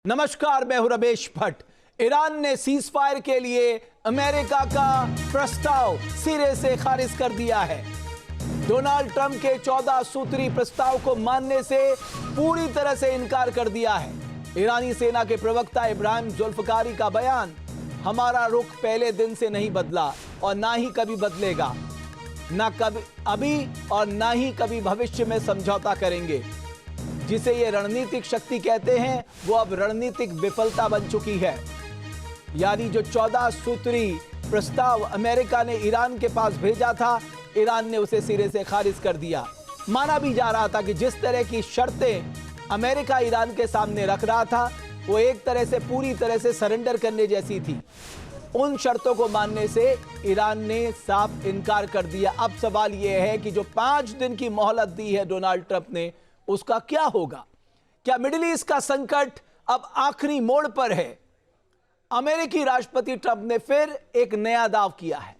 नमस्कार, मैं हूं रमेश भट्ट। ईरान ने सीज फायर के लिए अमेरिका का प्रस्ताव सिरे से खारिज कर दिया है। डोनाल्ड ट्रंप के 14 सूत्री प्रस्ताव को मानने से पूरी तरह से इनकार कर दिया है। ईरानी सेना के प्रवक्ता इब्राहिम जुल्फकारी का बयान, हमारा रुख पहले दिन से नहीं बदला और ना ही कभी बदलेगा, ना कभी अभी और ना ही कभी भविष्य में समझौता करेंगे। जिसे ये रणनीतिक शक्ति कहते हैं वो अब रणनीतिक विफलता बन चुकी है। यानी जो 14 सूत्री प्रस्ताव अमेरिका ने ईरान के पास भेजा था, ईरान ने उसे सिरे से खारिज कर दिया। माना भी जा रहा था कि जिस तरह की शर्तें अमेरिका ईरान के सामने रख रहा था वो एक तरह से पूरी तरह से सरेंडर करने जैसी थी। उन शर्तों को मानने से ईरान ने साफ इनकार कर दिया। अब सवाल यह है कि जो 5 दिन की मोहलत दी है डोनाल्ड ट्रंप ने, उसका क्या होगा? क्या मिडिल ईस्ट का संकट अब आखिरी मोड़ पर है? अमेरिकी राष्ट्रपति ट्रंप ने फिर एक नया दाव किया है।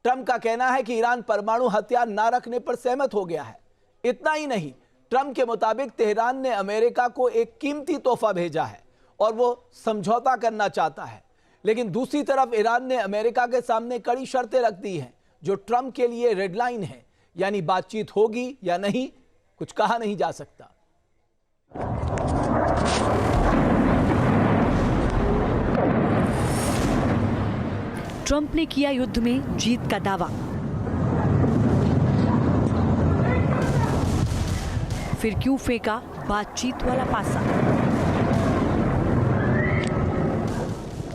ट्रंप का कहना है कि ईरान परमाणु हथियार ना रखने पर सहमत हो गया है। इतना ही नहीं, ट्रंप के मुताबिक तेहरान ने अमेरिका को एक कीमती तोहफा भेजा है और वो समझौता करना चाहता है। लेकिन दूसरी तरफ ईरान ने अमेरिका के सामने कड़ी शर्तें रख दी हैं, जो ट्रंप के लिए रेड लाइन है। यानी बातचीत होगी या नहीं, कुछ कहा नहीं जा सकता। ट्रंप ने किया युद्ध में जीत का दावा। फिर क्यों फेंका बातचीत वाला पासा?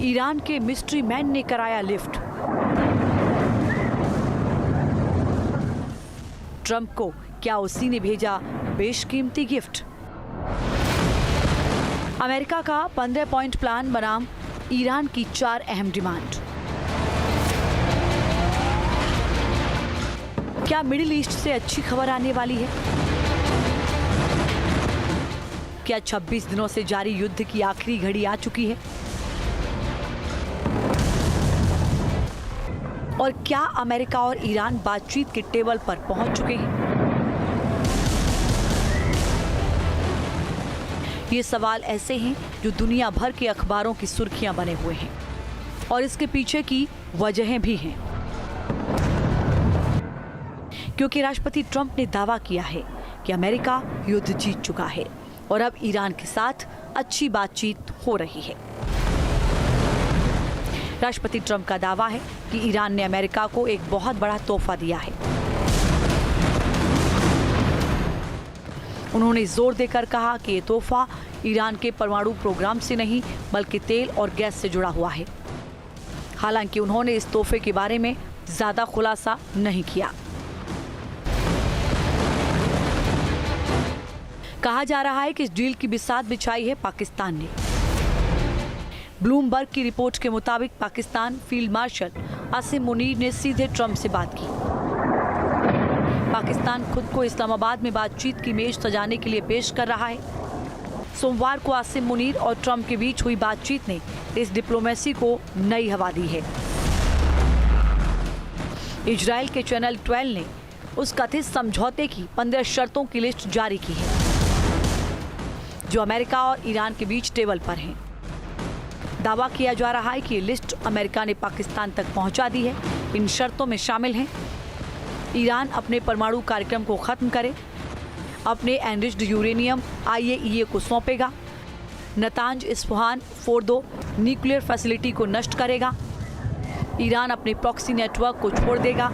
ईरान के मिस्ट्री मैन ने कराया लिफ्ट। ट्रंप को क्या उसी ने भेजा बेशकीमती गिफ्ट? अमेरिका का 15 पॉइंट प्लान बनाम ईरान की 4 अहम डिमांड। क्या मिडिल ईस्ट से अच्छी खबर आने वाली है? क्या 26 दिनों से जारी युद्ध की आखिरी घड़ी आ चुकी है? और क्या अमेरिका और ईरान बातचीत के टेबल पर पहुंच चुके हैं? ये सवाल ऐसे हैं जो दुनिया भर के अखबारों की सुर्खियां बने हुए हैं और इसके पीछे की वजहें भी हैं। क्योंकि राष्ट्रपति ट्रंप ने दावा किया है कि अमेरिका युद्ध जीत चुका है और अब ईरान के साथ अच्छी बातचीत हो रही है। राष्ट्रपति ट्रंप का दावा है कि ईरान ने अमेरिका को एक बहुत बड़ा तोहफा दिया है। उन्होंने जोर देकर कहा कि ये तोहफा ईरान के परमाणु प्रोग्राम से नहीं बल्कि तेल और गैस से जुड़ा हुआ है। हालांकि उन्होंने इस तोहफे के बारे में ज्यादा खुलासा नहीं किया। कहा जा रहा है कि इस डील की बिसात बिछाई है पाकिस्तान ने। ब्लूमबर्ग की रिपोर्ट के मुताबिक पाकिस्तान फील्ड मार्शल आसिम मुनीर ने सीधे ट्रंप से बात की। पाकिस्तान खुद को इस्लामाबाद में बातचीत की मेज सजाने के लिए पेश कर रहा है। सोमवार को आसिम मुनीर और ट्रंप के बीच हुई बातचीत ने इस डिप्लोमेसी को नई हवा दी है। इजराइल के चैनल 12 ने उस कथित समझौते की 15 शर्तों की लिस्ट जारी की है जो अमेरिका और ईरान के बीच टेबल पर हैं। दावा किया जा रहा है कि ये लिस्ट अमेरिका ने पाकिस्तान तक पहुंचा दी है। इन शर्तों में शामिल हैं: ईरान अपने परमाणु कार्यक्रम को खत्म करे, अपने एनरिच्ड यूरेनियम IAEA को सौंपेगा, Natanz Isfahan Fordow nuclear facility को नष्ट करेगा, ईरान अपने प्रॉक्सी नेटवर्क को छोड़ देगा,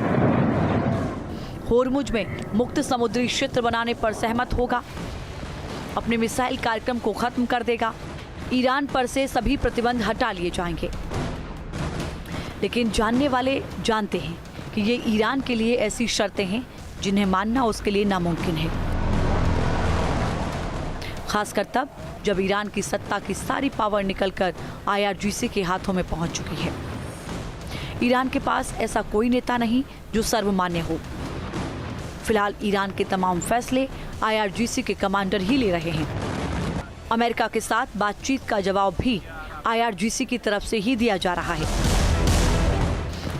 होर्मुज में मुक्त समुद्री क्षेत्र बनाने पर सहमत होगा, अपने मिसाइल कार्यक्रम को खत्म कर देगा, ईरान पर से सभी प्रतिबंध हटा लिए जाएंगे। लेकिन जानने वाले जानते हैं कि ये ईरान के लिए ऐसी शर्तें हैं जिन्हें मानना उसके लिए नामुमकिन है, खासकर तब जब ईरान की सत्ता की सारी पावर निकलकर IRGC के हाथों में पहुंच चुकी है। ईरान के पास ऐसा कोई नेता नहीं जो सर्वमान्य हो। फिलहाल ईरान के तमाम फैसले IRGC के कमांडर ही ले रहे हैं। अमेरिका के साथ बातचीत का जवाब भी IRGC की तरफ से ही दिया जा रहा है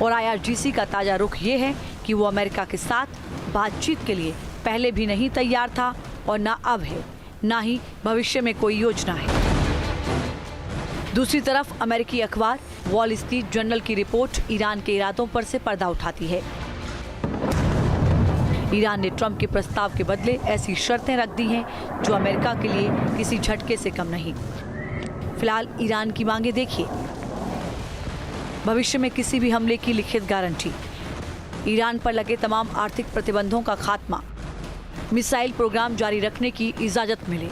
और IRGC का ताजा रुख ये है कि वो अमेरिका के साथ बातचीत के लिए पहले भी नहीं तैयार था और ना अब है, ना ही भविष्य में कोई योजना है। दूसरी तरफ अमेरिकी अखबार वॉल स्ट्रीट जर्नल की रिपोर्ट ईरान के इरादों पर से पर्दा उठाती है। ईरान ने ट्रंप के प्रस्ताव के बदले ऐसी शर्तें रख दी हैं जो अमेरिका के लिए किसी झटके से कम नहीं। फिलहाल ईरान की मांगे देखिए। भविष्य में किसी भी हमले की लिखित गारंटी, ईरान पर लगे तमाम आर्थिक प्रतिबंधों का खात्मा, मिसाइल प्रोग्राम जारी रखने की इजाजत मिले,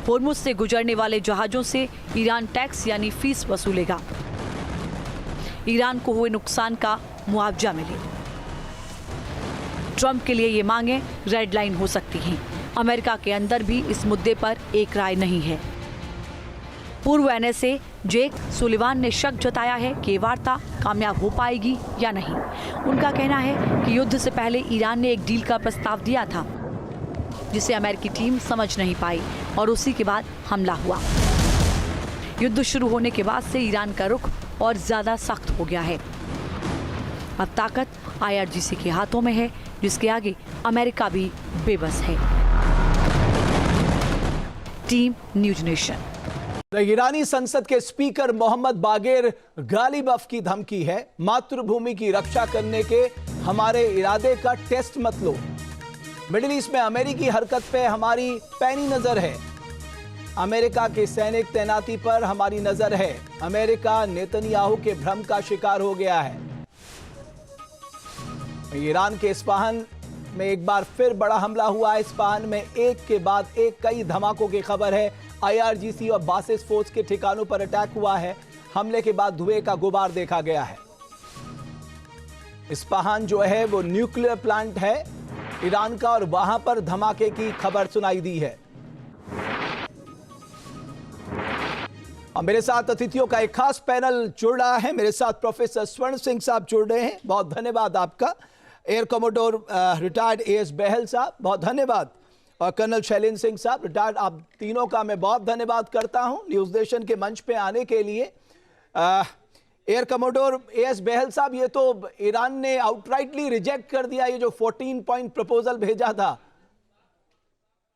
होर्मुज से गुजरने वाले जहाजों से ईरान टैक्स यानी फीस वसूलेगा, ईरान को हुए नुकसान का मुआवजा मिले। ट्रंप के लिए ये मांगे रेड लाइन हो सकती हैं। अमेरिका के अंदर भी इस मुद्दे पर एक राय नहीं है। पूर्व एनएसए जेक सुलिवान ने शक जताया है कि वार्ता कामयाब हो पाएगी या नहीं। उनका कहना है कि युद्ध से पहले ईरान ने एक डील का प्रस्ताव दिया था जिसे अमेरिकी टीम समझ नहीं पाई और उसी के बाद हमला हुआ। युद्ध शुरू होने के बाद से ईरान का रुख और ज्यादा सख्त हो गया है। अब ताकत आईआरजीसी के हाथों में है, जिसके आगे अमेरिका भी बेबस है। Team news nation. ईरानी संसद के स्पीकर मोहम्मद बागेर गालिबफ की धमकी है, मातृभूमि की रक्षा करने के हमारे इरादे का टेस्ट मत लो। मिडिल ईस्ट में अमेरिकी हरकत पे हमारी पैनी नजर है। अमेरिका के सैनिक तैनाती पर हमारी नजर है। अमेरिका नेतन्याहू के भ्रम का शिकार हो गया है। ईरान के इस्फहान में एक बार फिर बड़ा हमला हुआ है। इस्फहान में एक के बाद एक कई धमाकों की खबर है। आईआरजीसी और बासिस फोर्स के ठिकानों पर अटैक हुआ है। हमले के बाद धुएं का गुबार देखा गया है। इस्फहान जो है वो न्यूक्लियर प्लांट है ईरान का, और वहां पर धमाके की खबर सुनाई दी है। और मेरे साथ अतिथियों का एक खास पैनल जुड़ रहा है। मेरे साथ प्रोफेसर स्वर्ण सिंह साहब जुड़ रहे हैं, बहुत धन्यवाद आपका। एयर कमोडोर रिटायर्ड एएस बहल साहब, बहुत धन्यवाद। और कर्नल शैलेंद्र सिंह साहब रिटायर्ड, आप तीनों का मैं बहुत धन्यवाद करता हूं न्यूज नेशन के मंच पे आने के लिए। एयर कमोडोर एएस बहल साहब, ये तो ईरान ने आउटराइटली रिजेक्ट कर दिया ये जो 14 पॉइंट प्रपोजल भेजा था।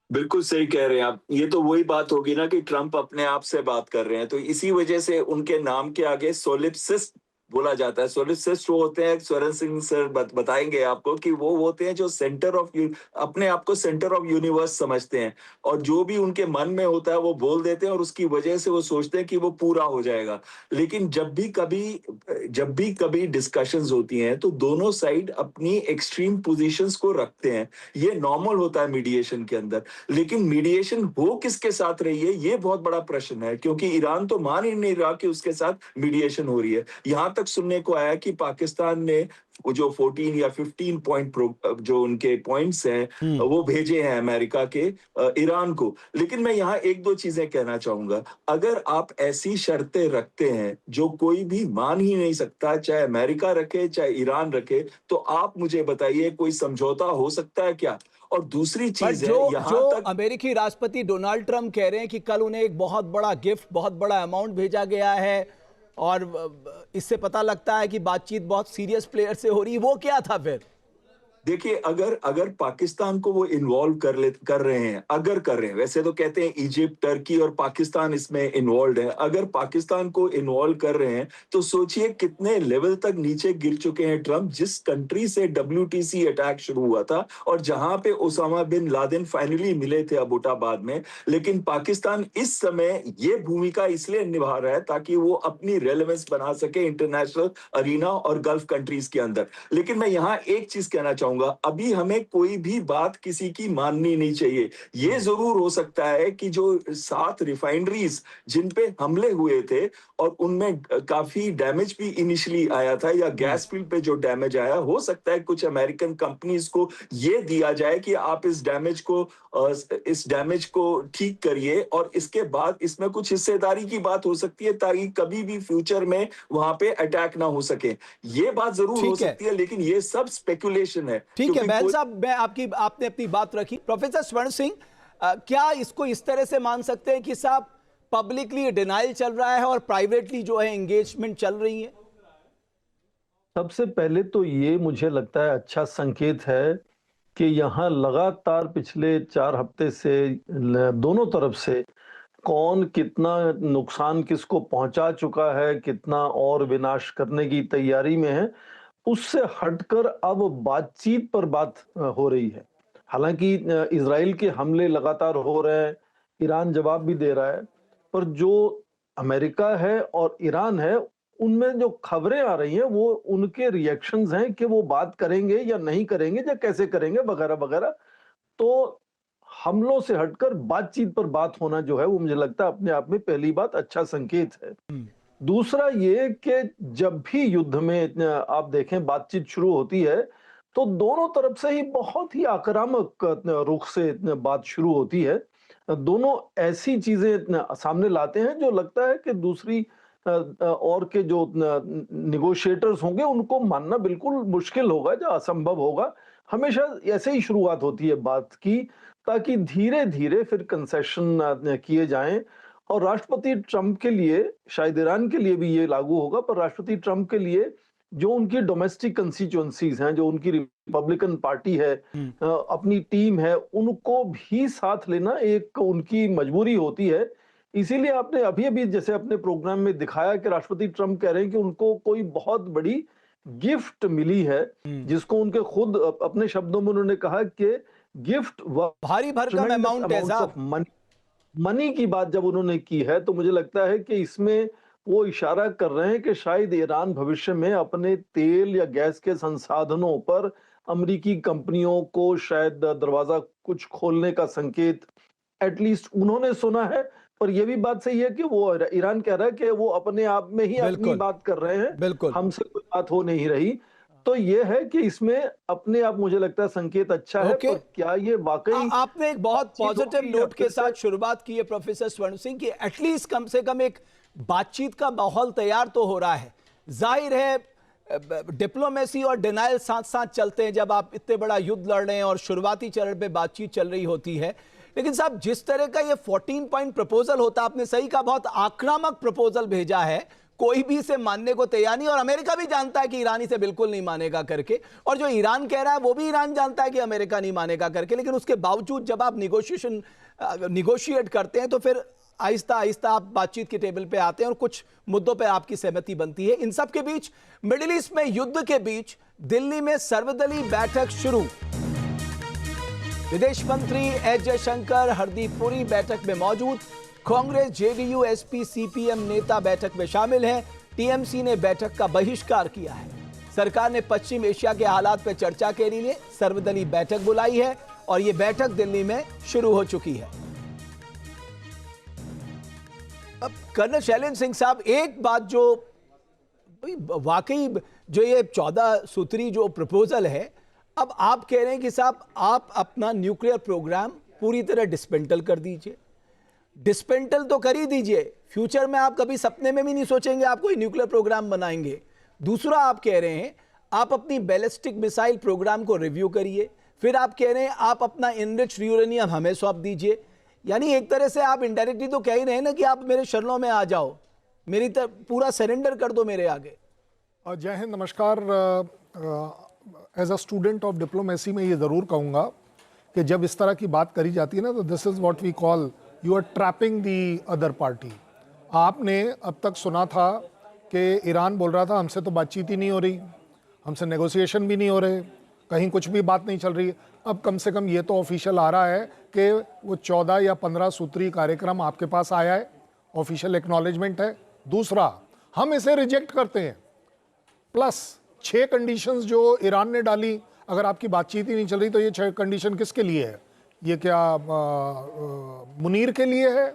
बिल्कुल सही कह रहे हैं आप। ये तो वही बात होगी ना कि ट्रंप अपने आप से बात कर रहे हैं, तो इसी वजह से उनके नाम के आगे सोलिप्सिस्ट बोला जाता है। सोलिप्सिस्ट वो होते हैं, स्वर्ण सिंह सर बताएंगे आपको कि वो होते हैं जो सेंटर ऑफ अपने आप को सेंटर ऑफ यूनिवर्स समझते हैं, और जो भी उनके मन में होता है वो बोल देते हैं, और उसकी वजह से वो सोचते हैं कि वो पूरा हो जाएगा। लेकिन जब भी कभी डिस्कशंस होती हैं तो दोनों साइड अपनी एक्सट्रीम पोजीशंस को रखते हैं। ये नॉर्मल होता है मीडिएशन के अंदर। लेकिन मीडिएशन हो किसके साथ रही है, ये बहुत बड़ा प्रश्न है, क्योंकि ईरान तो मान ही नहीं रहा कि उसके साथ मीडिएशन हो रही है। यहां तक सुनने को आया कि पाकिस्तान ने जो 14 या 15 पॉइंट जो उनके पॉइंट्स हैं वो भेजे हैं अमेरिका के ईरान को। लेकिन मैं यहाँ एक दो चीजें कहना चाहूंगा। अगर आप ऐसी शर्तें रखते हैं जो कोई भी मान ही नहीं सकता, चाहे अमेरिका रखे चाहे ईरान रखे, तो आप मुझे बताइए कोई समझौता हो सकता है क्या? और दूसरी चीज है, जो अमेरिकी राष्ट्रपति डोनाल्ड ट्रंप कह रहे हैं कि कल उन्हें एक बहुत बड़ा गिफ्ट, बहुत बड़ा अमाउंट भेजा गया है, और इससे पता लगता है कि बातचीत बहुत सीरियस प्लेयर से हो रही है। वो क्या था फिर? देखिए, अगर पाकिस्तान को वो इन्वॉल्व कर रहे हैं, अगर कर रहे हैं, वैसे तो कहते हैं इजिप्ट, टर्की और पाकिस्तान इसमें इन्वॉल्व है। अगर पाकिस्तान को इन्वॉल्व कर रहे हैं तो सोचिए कितने लेवल तक नीचे गिर चुके हैं ट्रंप। जिस कंट्री से WTC अटैक शुरू हुआ था और जहां पे ओसामा बिन लादेन फाइनली मिले थे अबोटाबाद में, लेकिन पाकिस्तान इस समय ये भूमिका इसलिए निभा रहा है ताकि वो अपनी रेलेवेंस बना सके इंटरनेशनल अरीना और गल्फ कंट्रीज के अंदर। लेकिन मैं यहाँ एक चीज कहना चाहूंगा, अभी हमें कोई भी बात किसी की माननी नहीं चाहिए। ये जरूर हो सकता है कि जो 7 रिफाइनरीज जिन पे हमले हुए थे और उनमें काफी डैमेज भी इनिशियली आया था, या गैस फील्ड पे जो डैमेज आया, हो सकता है कुछ अमेरिकन कंपनीज को ये दिया जाए कि आप इस डैमेज को ठीक करिए, और इसके बाद इसमें कुछ हिस्सेदारी की बात हो सकती है ताकि कभी भी फ्यूचर में वहां पे अटैक ना हो सके। ये बात जरूर हो सकती है, लेकिन ये सब स्पेकुलेशन है। ठीक है बहल साहब, मैं आपने अपनी बात रखी। प्रोफेसर स्वर्ण सिंह, क्या इसको इस तरह से मान सकते हैं कि साहब पब्लिकली डिनाइल चल रहा है और प्राइवेटली जो है एंगेजमेंट चल रही है? सबसे पहले तो ये मुझे लगता है अच्छा संकेत है कि यहाँ लगातार पिछले 4 हफ्ते से दोनों तरफ से कौन कितना नुकसान किसको पहुंचा चुका है, कितना और विनाश करने की तैयारी में है, उससे हटकर अब बातचीत पर बात हो रही है। हालांकि इजराइल के हमले लगातार हो रहे हैं, ईरान जवाब भी दे रहा है, पर जो अमेरिका है और ईरान है, उनमें जो खबरें आ रही हैं वो उनके रिएक्शंस हैं कि वो बात करेंगे या नहीं करेंगे या कैसे करेंगे वगैरह वगैरह। तो हमलों से हटकर बातचीत पर बात होना जो है वो मुझे लगता है अपने आप में पहली बात अच्छा संकेत है। दूसरा ये कि जब भी युद्ध में आप देखें बातचीत शुरू होती है तो दोनों तरफ से ही बहुत ही आक्रामक रुख से बात शुरू होती है। दोनों ऐसी चीजें सामने लाते हैं जो लगता है कि दूसरी और के जो निगोशिएटर्स होंगे उनको मानना बिल्कुल मुश्किल होगा, जो असंभव होगा। हमेशा ऐसे ही शुरुआत होती है बात की, ताकि धीरे धीरे फिर कंसेशन किए जाएं। और राष्ट्रपति ट्रंप के लिए, शायद ईरान के लिए भी ये लागू होगा, पर राष्ट्रपति ट्रंप के लिए जो उनकी डोमेस्टिक कंस्टिट्यूएंसीज हैं, जो उनकी रिपब्लिकन पार्टी है, अपनी टीम है, उनको भी साथ लेना एक उनकी मजबूरी होती है। इसीलिए आपने अभी अभी जैसे अपने प्रोग्राम में दिखाया कि राष्ट्रपति ट्रंप कह रहे हैं कि उनको कोई बहुत बड़ी गिफ्ट मिली है, जिसको उनके खुद अपने शब्दों में उन्होंने कहा कि गिफ्ट भारी भरकम अमाउंट है साहब। मनी की बात जब उन्होंने की है तो मुझे लगता है कि इसमें वो इशारा कर रहे हैं कि शायद ईरान भविष्य में अपने तेल या गैस के संसाधनों पर अमेरिकी कंपनियों को शायद दरवाजा कुछ खोलने का संकेत एटलीस्ट उन्होंने सुना है। पर यह भी बात सही है कि वो ईरान कह रहा है कि वो अपने आप में ही अपनी बात कर रहे हैं, बिल्कुल हमसे कोई बात हो नहीं रही। तो ये है कि इसमें अपने आप मुझे लगता है संकेत अच्छा है। पर क्या ये वाकई आपने एक बहुत पॉजिटिव नोट के साथ शुरुआत की है प्रोफेसर स्वर्ण सिंह की, एटलीस्ट कम से कम एक बातचीत का माहौल तैयार तो हो रहा है। जाहिर है डिप्लोमेसी और डिनायल साथ साथ चलते हैं जब आप इतने बड़ा युद्ध लड़ रहे हैं और शुरुआती चरण पे बातचीत चल रही होती है। लेकिन साहब जिस तरह का ये 14 पॉइंट प्रपोजल होता, आपने सही कहा, बहुत आक्रामक प्रपोजल भेजा है, कोई भी इसे मानने को तैयार नहीं, और अमेरिका भी जानता है कि ईरान इसे बिल्कुल नहीं मानेगा करके, और जो ईरान कह रहा है वो भी ईरान जानता है कि अमेरिका नहीं मानेगा करके। लेकिन उसके बावजूद जब आप निगोशिएट करते हैं तो फिर आहिस्ता आहिस्ता आप बातचीत के टेबल पे आते हैं और कुछ मुद्दों पे आपकी सहमति बनती है। इन सब के बीच मिडिल ईस्ट में युद्ध के बीच दिल्ली में सर्वदलीय बैठक शुरू। विदेश मंत्री एस जयशंकर, हरदीप पुरी बैठक में मौजूद। कांग्रेस, जेडीयू, एसपी, सीपीएम नेता बैठक में शामिल हैं। टीएमसी ने बैठक का बहिष्कार किया है। सरकार ने पश्चिम एशिया के हालात पर चर्चा के लिए सर्वदलीय बैठक बुलाई है और यह बैठक दिल्ली में शुरू हो चुकी है। अब कर्नल शैलेंद्र सिंह साहब, एक बात जो वाकई जो ये 14 सूत्री जो प्रपोजल है, अब आप कह रहे हैं कि साहब आप अपना न्यूक्लियर प्रोग्राम पूरी तरह डिस्पेंटल कर दीजिए। डिस्पेंटल तो कर ही दीजिए, फ्यूचर में आप कभी सपने में भी नहीं सोचेंगे आप कोई न्यूक्लियर प्रोग्राम बनाएंगे। दूसरा आप कह रहे हैं आप अपनी बैलिस्टिक मिसाइल प्रोग्राम को रिव्यू करिए। फिर आप कह रहे हैं आप अपना इनरिच्ड यूरेनियम हमें सौंप दीजिए। यानी एक तरह से आप इनडायरेक्टली तो कह ही रहे हैं ना कि आप मेरे शरणों में आ जाओ, मेरी पूरा सरेंडर कर दो मेरे आगे। जय हिंद, नमस्कार। As a student of diplomacy में ये ज़रूर कहूँगा कि जब इस तरह की बात करी जाती है ना, तो this is what we call you are trapping the other party. आपने अब तक सुना था कि ईरान बोल रहा था हमसे तो बातचीत ही नहीं हो रही, हमसे नेगोशिएशन भी नहीं हो रहे, कहीं कुछ भी बात नहीं चल रही। अब कम से कम ये तो ऑफिशियल आ रहा है कि वो 14 या 15 सूत्री कार्यक्रम आपके पास आया है, ऑफिशियल एक्नॉलेजमेंट है। दूसरा, हम इसे रिजेक्ट करते हैं, प्लस 6 कंडीशंस जो ईरान ने डाली। अगर आपकी बातचीत ही नहीं चल रही तो ये 6 कंडीशन किसके लिए है? ये क्या मुनीर के लिए है,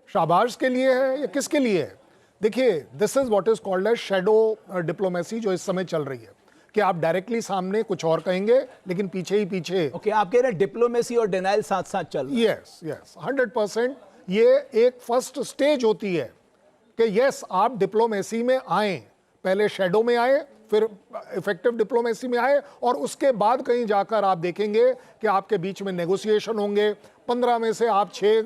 शाहबाज के लिए है, या किसके लिए है? देखिए, this is what is called as shadow diplomacy जो इस समय चल रही है, कि आप डायरेक्टली सामने कुछ और कहेंगे लेकिन पीछे ही पीछे। ओके, आप कह रहे हैं डिप्लोमेसी और डिनाइल साथ साथ चल रही है। Yes yes, 100%। ये एक फर्स्ट स्टेज होती है कि यस, आप डिप्लोमेसी में आए, पहले शैडो में आए, फिर इफेक्टिव डिप्लोमेसी में आए, और उसके बाद कहीं जाकर आप देखेंगे कि आपके बीच में नेगोशिएशन होंगे। 15 में से आप 6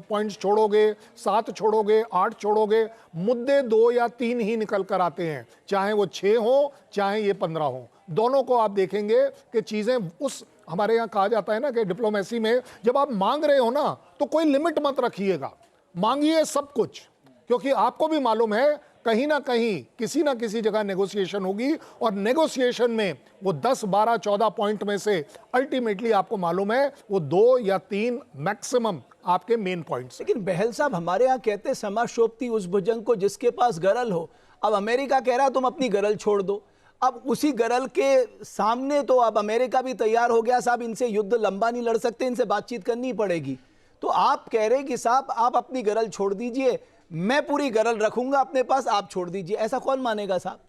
पॉइंट्स छोड़ोगे, 7 छोड़ोगे, 8 छोड़ोगे, मुद्दे 2 या 3 ही निकल कर आते हैं, चाहे वो 6 हो चाहे ये 15 हो। दोनों को आप देखेंगे कि चीज़ें उस, हमारे यहाँ कहा जाता है ना कि डिप्लोमेसी में जब आप मांग रहे हो ना तो कोई लिमिट मत रखिएगा। मांगिए सब कुछ, क्योंकि आपको भी मालूम है कहीं ना कहीं किसी ना किसी जगह नेगोशिएशन होगी, और नेगोशिएशन में वो 10, 12, 14 पॉइंट में से अल्टीमेटली आपको मालूम है वो 2 या 3 मैक्सिमम आपके मेन पॉइंट्स। लेकिन बहल साहब, हमारे यहाँ कहते समा शोभती उस भुजंग को जिसके पास गरल हो। अब अमेरिका कह रहा है तुम अपनी गरल छोड़ दो। अब उसी गरल के सामने तो अब अमेरिका भी तैयार हो गया, साहब इनसे युद्ध लंबा नहीं लड़ सकते, इनसे बातचीत करनी पड़ेगी। तो आप कह रहे हैं कि साहब आप अपनी गरल छोड़ दीजिए, मैं पूरी गरल रखूंगा अपने पास, आप छोड़ दीजिए। ऐसा कौन मानेगा साहब?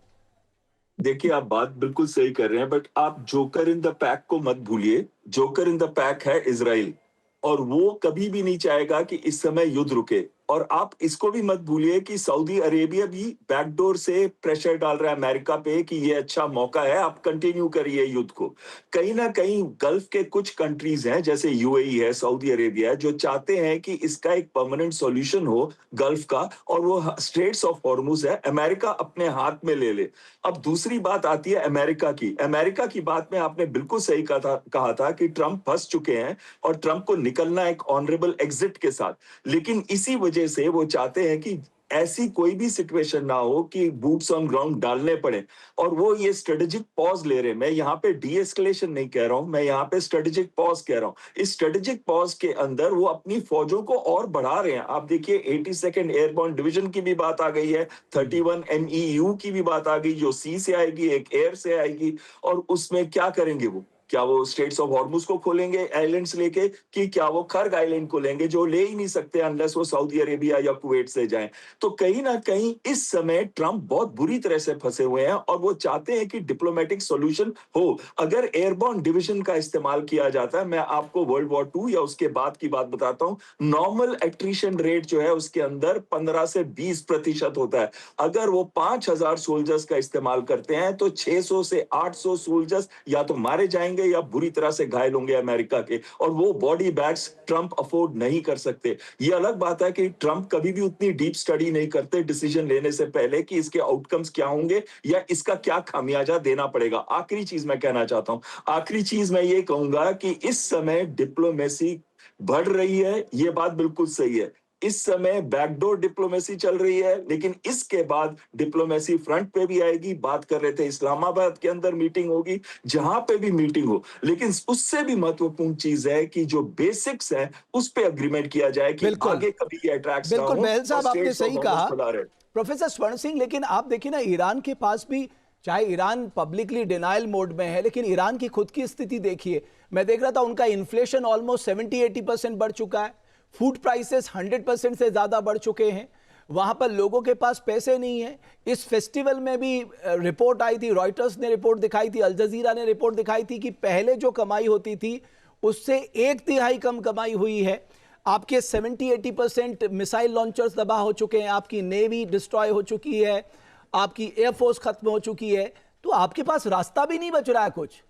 देखिए, आप बात बिल्कुल सही कर रहे हैं, बट आप जोकर इन द पैक को मत भूलिए। जोकर इन द पैक है इजराइल, और वो कभी भी नहीं चाहेगा कि इस समय युद्ध रुके। और आप इसको भी मत भूलिए कि सऊदी अरेबिया भी बैकडोर से प्रेशर डाल रहा है अमेरिका पे कि ये अच्छा मौका है, आप कंटिन्यू करिए युद्ध को। कहीं ना कहीं गल्फ के कुछ कंट्रीज हैं, जैसे यूएई है, सऊदी अरेबिया है, जो चाहते हैं कि इसका एक परमानेंट सॉल्यूशन हो गल्फ का, और वो स्ट्रेट्स ऑफ हॉर्मुज है, अमेरिका अपने हाथ में ले ले। अब दूसरी बात आती है अमेरिका की। अमेरिका की बात में आपने बिल्कुल सही कहा था कि ट्रंप फंस चुके हैं और ट्रंप को निकलना एक ऑनरेबल एग्जिट के साथ। लेकिन इसी वजह से वो चाहते हैं कि ऐसी कोई भी सिचुएशन ना हो कि बूट्स ऑन ग्राउंड डालने पड़े, और वो ये स्ट्रेटेजिक पॉज ले रहे हैं। मैं यहाँ पे डी एस्केलेशन नहीं कह रहा हूं, मैं यहाँ पे स्ट्रेटेजिक पॉज कह रहा हूं। इस स्ट्रेटेजिक पॉज के अंदर वो अपनी फौजों को और बढ़ा रहे हैं। आप देखिए 82nd एयरबोर्न डिवीजन की भी बात आ गई है, 31 MEU की भी बात आ गई, जो सी से आएगी, एक एयर से आएगी। और उसमें क्या करेंगे वो? क्या वो स्ट्रेट्स ऑफ हॉर्मुज को खोलेंगे आइलैंड्स लेके, कि क्या वो खर्ग आइलैंड को लेंगे, जो ले ही नहीं सकते अनलेस वो सऊदी अरेबिया या कुवैत से जाएं? तो कहीं ना कहीं इस समय ट्रंप बहुत बुरी तरह से फंसे हुए हैं, और वो चाहते हैं कि डिप्लोमेटिक सॉल्यूशन हो। अगर एयरबोर्न डिवीजन का इस्तेमाल किया जाता है, मैं आपको वर्ल्ड वॉर 2 या उसके बाद की बात बताता हूं, नॉर्मल एट्रिशन रेट जो है उसके अंदर 15 से 20% होता है। अगर वो 5000 सोल्जर्स का इस्तेमाल करते हैं तो 600 से 800 सोल्जर्स या तो मारे जाएंगे या बुरी तरह से घायल होंगे अमेरिका के, और वो बॉडी बैग्स ट्रंप अफोर्ड नहीं कर सकते। ये अलग बात है कि ट्रंप कभी भी उतनी डीप स्टडी नहीं करते डिसीजन लेने से पहले कि इसके आउटकम्स क्या होंगे या इसका क्या खामियाजा देना पड़ेगा। आखिरी चीज मैं कहना चाहता हूं, आखिरी चीज मैं ये कहूंगा कि इस समय डिप्लोमेसी बढ़ रही है, ये बात बिल्कुल सही है। इस समय बैकडोर डिप्लोमेसी चल रही है, लेकिन इसके बाद डिप्लोमेसी फ्रंट पे भी आएगी। बात कर रहे थे इस्लामाबाद के अंदर मीटिंग होगी, जहां पे भी मीटिंग हो, लेकिन उससे भी महत्वपूर्ण चीज है कि जो बेसिक्स है उस पे अग्रीमेंट किया जाए कि आगे कभी ये अटैक्स ना हो। बिल्कुल बहल साहब, आपने सही कहा रहे। प्रोफेसर स्वर्ण सिंह। लेकिन आप देखिए ना, ईरान के पास भी, चाहे ईरान पब्लिकली डिनायल मोड में है, लेकिन ईरान की खुद की स्थिति देखिए। मैं देख रहा था उनका इन्फ्लेशन ऑलमोस्ट 70-80% बढ़ चुका है, फूड प्राइसेस 100% से ज्यादा बढ़ चुके हैं, वहां पर लोगों के पास पैसे नहीं है। इस फेस्टिवल में भी रिपोर्ट आई थी, रॉयटर्स ने रिपोर्ट दिखाई थी, अल जजीरा ने रिपोर्ट दिखाई थी कि पहले जो कमाई होती थी उससे 1/3 कम कमाई हुई है। आपके 70-80% मिसाइल लॉन्चर्स तबाह हो चुके हैं, आपकी नेवी डिस्ट्रॉय हो चुकी है, आपकी एयरफोर्स खत्म हो चुकी है, तो आपके पास रास्ता भी नहीं बच रहा है कुछ।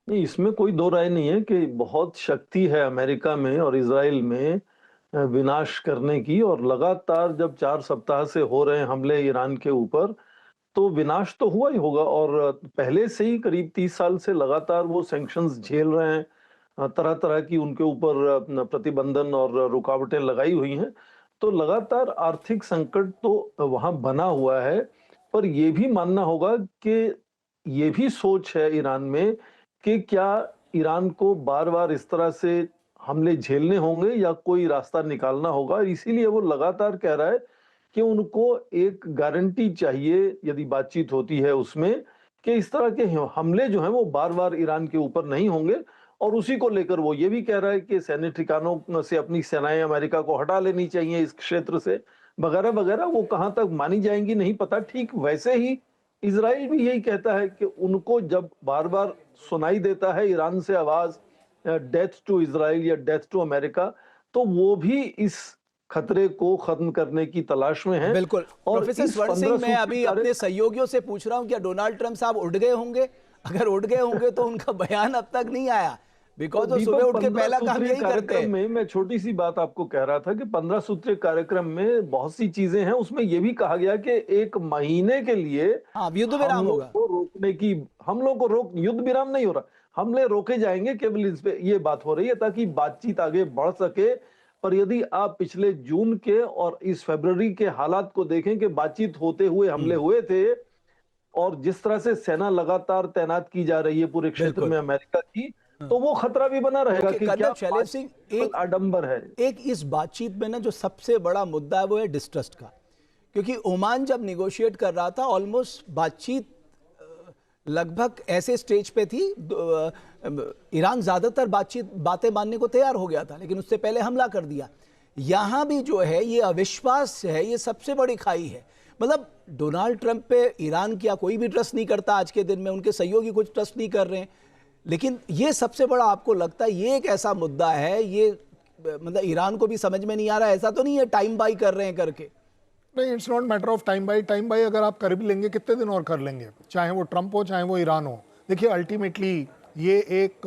नहीं, इसमें कोई दो राय नहीं है कि बहुत शक्ति है अमेरिका में और इजराइल में विनाश करने की, और लगातार जब 4 सप्ताह से हो रहे हैं हमले ईरान के ऊपर, तो विनाश तो हुआ ही होगा। और पहले से ही करीब 30 साल से लगातार वो सैंक्शंस झेल रहे हैं, तरह तरह की उनके ऊपर प्रतिबंधन और रुकावटें लगाई हुई हैं, तो लगातार आर्थिक संकट तो वहां बना हुआ है। पर यह भी मानना होगा कि ये भी सोच है ईरान में कि क्या ईरान को बार बार इस तरह से हमले झेलने होंगे या कोई रास्ता निकालना होगा। इसीलिए वो लगातार कह रहा है कि उनको एक गारंटी चाहिए यदि बातचीत होती है उसमें, कि इस तरह के हमले जो हैं वो बार बार ईरान के ऊपर नहीं होंगे। और उसी को लेकर वो ये भी कह रहा है कि सैन्य ठिकानों से अपनी सेनाएं अमेरिका को हटा लेनी चाहिए इस क्षेत्र से, वगैरह वगैरह। वो कहां तक मानी जाएंगी नहीं पता। ठीक वैसे ही इजराइल भी यही कहता है कि उनको जब बार बार सुनाई देता है ईरान से आवाज डेथ टू इजराइल या डेथ टू अमेरिका, तो वो भी इस खतरे को खत्म करने की तलाश में है। बिल्कुल। और प्रोफेसर स्वर्ण सिंह, मैं अभी अपने सहयोगियों से पूछ रहा हूं, क्या डोनाल्ड ट्रंप साहब उठ गए होंगे? अगर उठ गए होंगे तो उनका बयान अब तक नहीं आया, बिकॉज वो सुबह उठ के पहला काम यही करते हैं। में मैं छोटी सी बात आपको कह रहा था कि 15 सूत्रीय कार्यक्रम में बहुत सी चीजें हैं, उसमें यह भी कहा गया कि 1 महीने के लिए युद्ध विराम होगा, रोकने की, हम लोग को युद्ध विराम नहीं हो रहा, हमले रोके जाएंगे, केवल इस पे ये बात हो रही है ताकि बातचीत आगे बढ़ सके। पर यदि आप पिछले जून के और इस फरवरी के हालात को देखें कि बातचीत होते हुए हमले हुए थे और जिस तरह से सेना लगातार तैनात की जा रही है पूरे क्षेत्र बिल्कुल। में अमेरिका की, तो वो खतरा भी बना रहेगा कि क्या शैलेव सिंह, एक आडंबर है। एक इस बातचीत में ना जो सबसे बड़ा मुद्दा है वो है डिस्ट्रस्ट का, क्योंकि ओमान जब निगोशिएट कर रहा था ऑलमोस्ट बातचीत लगभग ऐसे स्टेज पे थी, ईरान ज्यादातर बातें मानने को तैयार हो गया था, लेकिन उससे पहले हमला कर दिया। यहां भी जो है ये अविश्वास है, ये सबसे बड़ी खाई है। मतलब डोनाल्ड ट्रंप पे ईरान क्या कोई भी ट्रस्ट नहीं करता आज के दिन में, उनके सहयोगी कुछ ट्रस्ट नहीं कर रहे हैं, लेकिन ये सबसे बड़ा आपको लगता है ये एक ऐसा मुद्दा है, ये मतलब ईरान को भी समझ में नहीं आ रहा, ऐसा तो नहीं है टाइम बाई कर रहे हैं करके? नहीं, it's not matter of time by अगर आप कर भी लेंगे कितने दिन और कर लेंगे, चाहे वो ट्रंप हो चाहे वो ईरान हो। देखिए अल्टीमेटली ये एक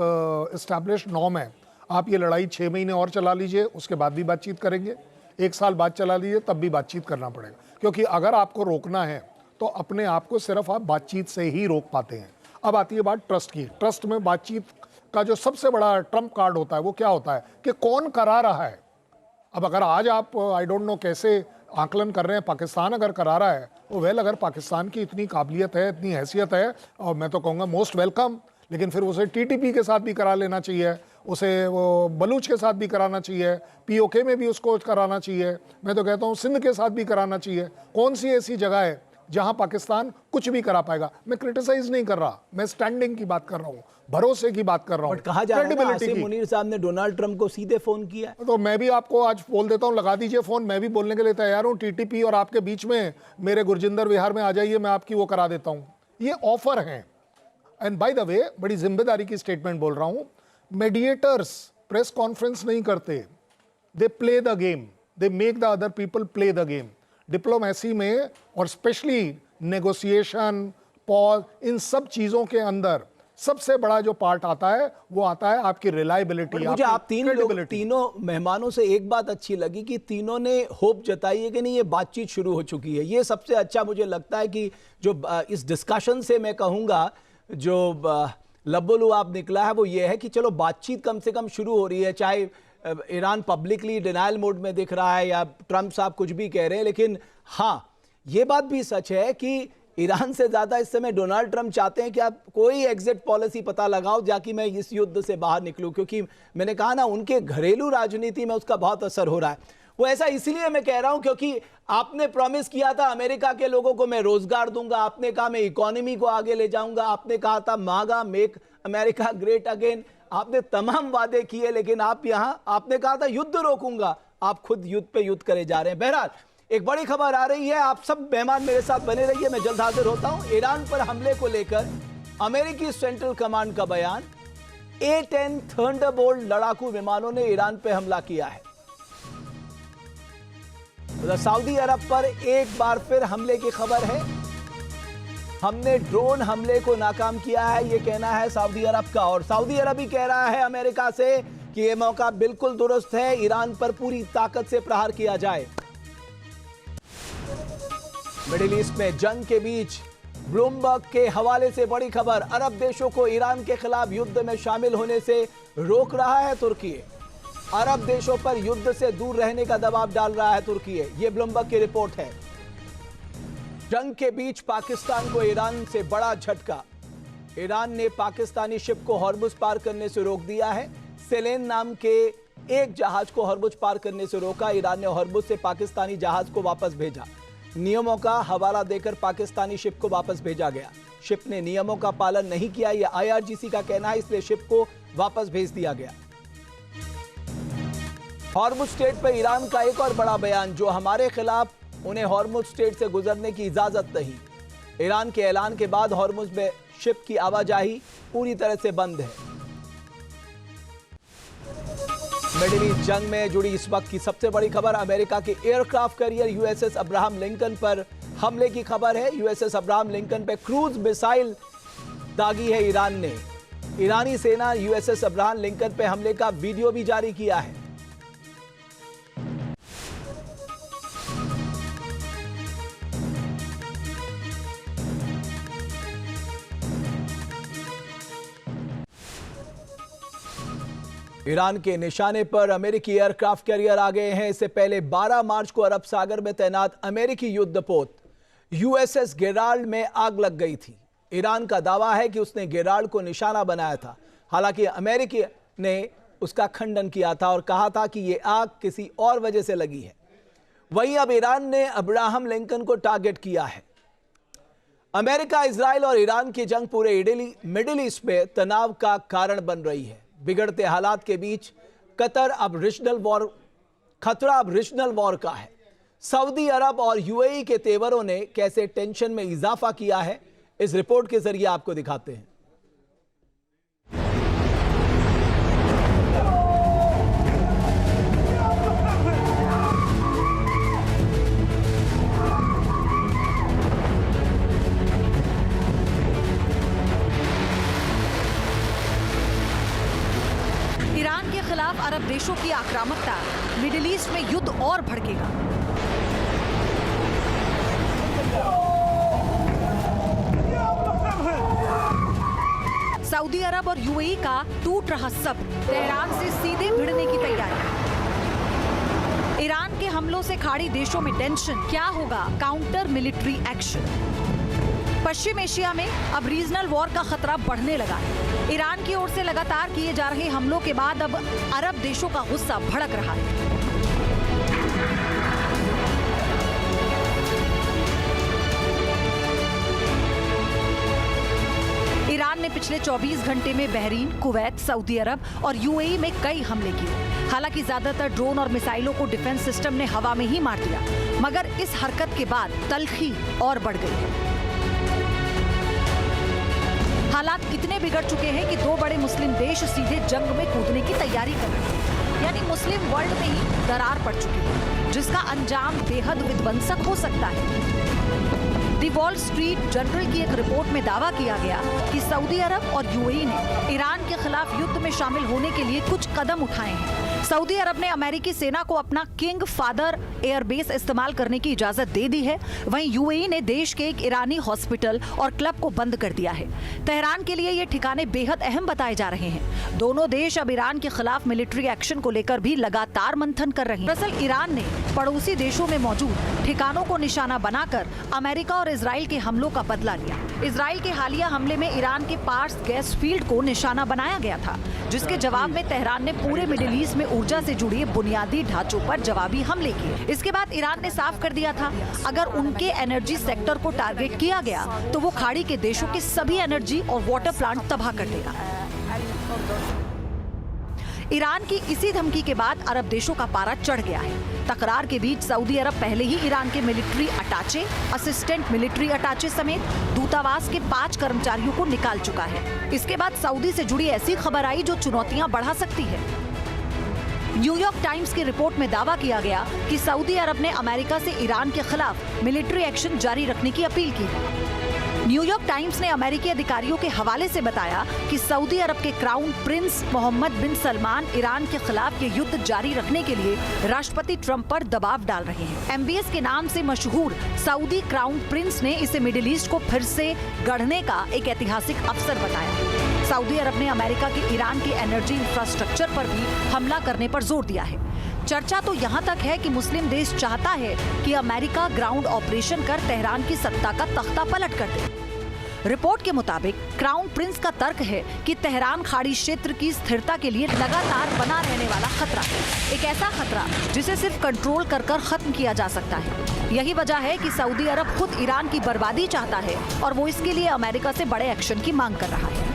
एस्टैब्लिश नॉर्म है, आप ये लड़ाई 6 महीने और चला लीजिए, उसके बाद भी बातचीत करेंगे, 1 साल बाद चला लीजिए तब भी बातचीत करना पड़ेगा, क्योंकि अगर आपको रोकना है तो अपने आप को सिर्फ आप बातचीत से ही रोक पाते हैं। अब आती है बात ट्रस्ट की। ट्रस्ट में बातचीत का जो सबसे बड़ा ट्रम्प कार्ड होता है वो क्या होता है कि कौन करा रहा है। अब अगर आज आप आई डोंट नो कैसे आकलन कर रहे हैं, पाकिस्तान अगर करा रहा है तो वेल, अगर पाकिस्तान की इतनी काबिलियत है, इतनी हैसियत है, और मैं तो कहूँगा मोस्ट वेलकम, लेकिन फिर उसे टीटीपी के साथ भी करा लेना चाहिए, उसे वो बलूच के साथ भी कराना चाहिए, पीओके में भी उसको कराना चाहिए, मैं तो कहता हूँ सिंध के साथ भी कराना चाहिए। कौन सी ऐसी जगह है जहां पाकिस्तान कुछ भी करा पाएगा? मैं क्रिटिसाइज नहीं कर रहा, मैं स्टैंडिंग की बात कर रहा हूं, भरोसे की बात कर रहा हूं, कहा जा रहा है आसिम मुनीर साहब ने डोनाल्ड ट्रंप को सीधे फोन किया। तो मैं भी आपको आज बोल देता हूं, लगा दीजिए फोन, मैं भी बोलने के लिए तैयार हूं। टीटीपी और आपके बीच में मेरे गुरजिंदर विहार में आ जाइए, मैं आपकी वो करा देता हूं। ये ऑफर है। एंड बाय द वे, बड़ी जिम्मेदारी की स्टेटमेंट बोल रहा हूं, मीडिएटर्स प्रेस कॉन्फ्रेंस नहीं करते, they play the game, they make the other people play the game. Diplomacy में और स्पेशली नेगोशिएशन, पॉज, इन सब चीजों के अंदर सबसे बड़ा जो पार्ट आता है वो आता है आपकी रिलायबिलिटी। मुझे आप तीनों मेहमानों से एक बात अच्छी लगी कि तीनों ने होप जताई है कि नहीं ये बातचीत शुरू हो चुकी है। ये सबसे अच्छा मुझे लगता है कि जो इस डिस्कशन से मैं कहूंगा जो लब्बुलू आप निकला है वो ये है कि चलो बातचीत कम से कम शुरू हो रही है, चाहे ईरान पब्लिकली डिनायल मोड में दिख रहा है या ट्रंप साहब कुछ भी कह रहे हैं, लेकिन हाँ ये बात भी सच है कि ईरान से ज्यादा इस समय डोनाल्ड ट्रंप चाहते हैं कि आप कोई एग्जिट पॉलिसी पता लगाओ जाकि मैं इस युद्ध से बाहर निकलूं, क्योंकि मैंने कहा ना उनके घरेलू राजनीति में उसका बहुत असर हो रहा है। वो ऐसा इसलिए मैं कह रहा हूं क्योंकि आपने प्रॉमिस किया था अमेरिका के लोगों को मैं रोजगार दूंगा, आपने कहा मैं इकोनॉमी को आगे ले जाऊंगा, आपने कहा था मागा मेक अमेरिका ग्रेट अगेन, आपने तमाम वादे किए, लेकिन आप यहां आपने कहा था युद्ध रोकूंगा, आप खुद युद्ध पे युद्ध करे जा रहे हैं। बहरहाल एक बड़ी खबर आ रही है, आप सब मेहमान मेरे साथ बने रहिए, मैं जल्द हाजिर होता हूं। ईरान पर हमले को लेकर अमेरिकी सेंट्रल कमांड का बयान, A-10 थंडरबोल्ट लड़ाकू विमानों ने ईरान पे हमला किया है। सऊदी अरब पर एक बार फिर हमले की खबर है, हमने ड्रोन हमले को नाकाम किया है, यह कहना है सऊदी अरब का, और सऊदी अरब ही कह रहा है अमेरिका से कि यह मौका बिल्कुल दुरुस्त है, ईरान पर पूरी ताकत से प्रहार किया जाए। मिडिल ईस्ट में जंग के बीच ब्लूमबर्ग के हवाले से बड़ी खबर, अरब देशों को ईरान के खिलाफ युद्ध में शामिल होने से रोक रहा है तुर्की। अरब देशों पर युद्ध से दूर रहने का दबाव डाल रहा है तुर्की। यह ब्लूमबर्ग की रिपोर्ट है। जंग के बीच पाकिस्तान को ईरान से बड़ा झटका, ईरान ने पाकिस्तानी शिप को हॉर्मुज पार करने से रोक दिया है। सेलेन नाम के एक जहाज को हॉर्मुज पार करने से रोका, ईरान ने हॉर्मुज से पाकिस्तानी जहाज को वापस भेजा। नियमों का हवाला देकर पाकिस्तानी शिप को वापस भेजा गया। शिप ने नियमों का पालन नहीं किया, यह IRGC का कहना है, इसलिए शिप को वापस भेज दिया गया। हॉर्मुज स्ट्रेट पर ईरान का एक और बड़ा बयान, जो हमारे खिलाफ उन्हें हॉर्मुज स्ट्रेट से गुजरने की इजाजत नहीं। ईरान के ऐलान के बाद हॉर्मुज में शिप की आवाजाही पूरी तरह से बंद है। मिडिल ईस्ट जंग में जुड़ी इस वक्त की सबसे बड़ी खबर, अमेरिका के aircraft carrier USS Abraham Lincoln पर हमले की खबर है। USS अब्राहम लिंकन पर क्रूज मिसाइल दागी है ईरान ने। ईरानी सेना USS अब्राहम लिंकन पर हमले का वीडियो भी जारी किया है। ईरान के निशाने पर अमेरिकी एयरक्राफ्ट कैरियर आ गए हैं। इससे पहले 12 मार्च को अरब सागर में तैनात अमेरिकी युद्धपोत यूएसएस गेराल्ड में आग लग गई थी। ईरान का दावा है कि उसने गेराल्ड को निशाना बनाया था। हालांकि अमेरिकी ने उसका खंडन किया था और कहा था कि यह आग किसी और वजह से लगी है। वहीं अब ईरान ने अब्राहम लिंकन को टारगेट किया है। अमेरिका, इजराइल और ईरान की जंग पूरे मिडिल ईस्ट में तनाव का कारण बन रही है। बिगड़ते हालात के बीच खतरा अब रीजनल वॉर का है। सऊदी अरब और यूएई के तेवरों ने कैसे टेंशन में इजाफा किया है, इस रिपोर्ट के जरिए आपको दिखाते हैं। ईरान के खिलाफ अरब देशों की आक्रामकता, मिडिल ईस्ट में युद्ध और भड़केगा। सऊदी अरब और यूएई का टूट रहा सब, तेहरान से सीधे भिड़ने की तैयारी। ईरान के हमलों से खाड़ी देशों में टेंशन, क्या होगा काउंटर मिलिट्री एक्शन। पश्चिम एशिया में अब रीजनल वॉर का खतरा बढ़ने लगा है। ईरान की ओर से लगातार किए जा रहे हमलों के बाद अब अरब देशों का गुस्सा भड़क रहा है। ईरान ने पिछले 24 घंटे में बहरीन, कुवैत, सऊदी अरब और यूएई में कई हमले किए। हालांकि ज्यादातर ड्रोन और मिसाइलों को डिफेंस सिस्टम ने हवा में ही मार दिया, मगर इस हरकत के बाद तल्खी और बढ़ गई है। हालात इतने बिगड़ चुके हैं कि दो बड़े मुस्लिम देश सीधे जंग में कूदने की तैयारी कर रहे हैं। यानी मुस्लिम वर्ल्ड में ही दरार पड़ चुकी है, जिसका अंजाम बेहद विध्वंसक हो सकता है। दी वॉल स्ट्रीट जर्नल की एक रिपोर्ट में दावा किया गया कि सऊदी अरब और यूएई ने ईरान के खिलाफ युद्ध में शामिल होने के लिए कुछ कदम उठाए हैं। सऊदी अरब ने अमेरिकी सेना को अपना किंग फादर एयरबेस इस्तेमाल करने की इजाजत दे दी है। वहीं यूएई ने देश के एक ईरानी हॉस्पिटल और क्लब को बंद कर दिया है। तेहरान के लिए ये ठिकाने बेहद अहम बताए जा रहे हैं। दोनों देश अब ईरान के खिलाफ मिलिट्री एक्शन को लेकर भी लगातार मंथन कर रहे हैं। दरअसल ईरान ने पड़ोसी देशों में मौजूद ठिकानों को निशाना बनाकर अमेरिका और इजराइल के हमलों का बदला लिया। इजराइल के हालिया हमले में ईरान के पार्स गैस फील्ड को निशाना बनाया गया था, जिसके जवाब में तेहरान ने पूरे मिडिल ईस्ट में ऊर्जा से जुड़ी बुनियादी ढांचों पर जवाबी हमले किए। इसके बाद ईरान ने साफ कर दिया था, अगर उनके एनर्जी सेक्टर को टारगेट किया गया तो वो खाड़ी के देशों के सभी एनर्जी और वाटर प्लांट तबाह कर देगा। ईरान की इसी धमकी के बाद अरब देशों का पारा चढ़ गया है। तकरार के बीच सऊदी अरब पहले ही ईरान के मिलिट्री अटाचे, असिस्टेंट मिलिट्री अटाचे समेत दूतावास के 5 कर्मचारियों को निकाल चुका है। इसके बाद सऊदी से जुड़ी ऐसी खबर आई जो चुनौतियां बढ़ा सकती है। न्यूयॉर्क टाइम्स की रिपोर्ट में दावा किया गया कि सऊदी अरब ने अमेरिका से ईरान के खिलाफ मिलिट्री एक्शन जारी रखने की अपील की है। न्यूयॉर्क टाइम्स ने अमेरिकी अधिकारियों के हवाले से बताया कि सऊदी अरब के क्राउन प्रिंस मोहम्मद बिन सलमान ईरान के खिलाफ ये युद्ध जारी रखने के लिए राष्ट्रपति ट्रंप पर दबाव डाल रहे हैं। एमबीएस के नाम से मशहूर सऊदी क्राउन प्रिंस ने इसे मिडिल ईस्ट को फिर से गढ़ने का एक ऐतिहासिक अवसर बताया। सऊदी अरब ने अमेरिका के ईरान के एनर्जी इंफ्रास्ट्रक्चर पर भी हमला करने पर जोर दिया है। चर्चा तो यहाँ तक है कि मुस्लिम देश चाहता है कि अमेरिका ग्राउंड ऑपरेशन कर तेहरान की सत्ता का तख्ता पलट कर दे। रिपोर्ट के मुताबिक क्राउन प्रिंस का तर्क है कि तेहरान खाड़ी क्षेत्र की स्थिरता के लिए लगातार बना रहने वाला खतरा है, एक ऐसा खतरा जिसे सिर्फ कंट्रोल कर खत्म किया जा सकता है। यही वजह है कि सऊदी अरब खुद ईरान की बर्बादी चाहता है और वो इसके लिए अमेरिका से बड़े एक्शन की मांग कर रहा है।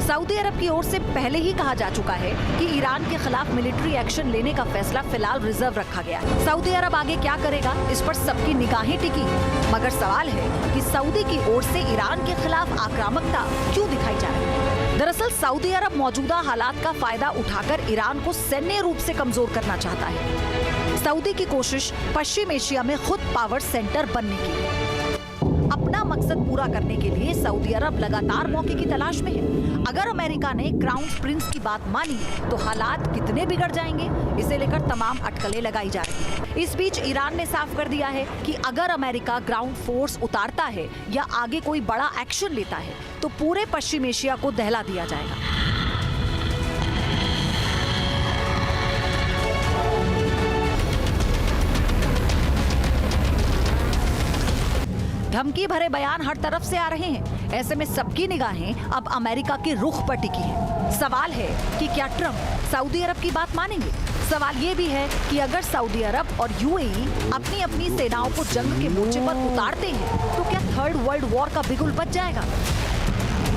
सऊदी अरब की ओर से पहले ही कहा जा चुका है कि ईरान के खिलाफ मिलिट्री एक्शन लेने का फैसला फिलहाल रिजर्व रखा गया है। सऊदी अरब आगे क्या करेगा, इस पर सबकी निगाहें टिकी हैं। मगर सवाल है कि सऊदी की ओर से ईरान के खिलाफ आक्रामकता क्यों दिखाई जा रही है। दरअसल सऊदी अरब मौजूदा हालात का फायदा उठाकर ईरान को सैन्य रूप से कमजोर करना चाहता है। सऊदी की कोशिश पश्चिम एशिया में खुद पावर सेंटर बनने की है। अपना मकसद पूरा करने के लिए सऊदी अरब लगातार मौके की तलाश में है। अगर अमेरिका ने क्राउन प्रिंस की बात मानी तो हालात कितने बिगड़ जाएंगे, इसे लेकर तमाम अटकलें लगाई जा रही हैं। इस बीच ईरान ने साफ कर दिया है कि अगर अमेरिका ग्राउंड फोर्स उतारता है या आगे कोई बड़ा एक्शन लेता है तो पूरे पश्चिम एशिया को दहला दिया जाएगा। धमकी भरे बयान हर तरफ से आ रहे हैं। ऐसे में सबकी निगाहें अब अमेरिका के रुख पर टिकी हैं। सवाल है कि क्या ट्रंप सऊदी अरब की बात मानेंगे? सवाल ये भी है कि अगर सऊदी अरब और यूएई अपनी अपनी सेनाओं को जंग के मोर्चे पर उतारते हैं तो क्या थर्ड वर्ल्ड वॉर का बिगुल बच जाएगा?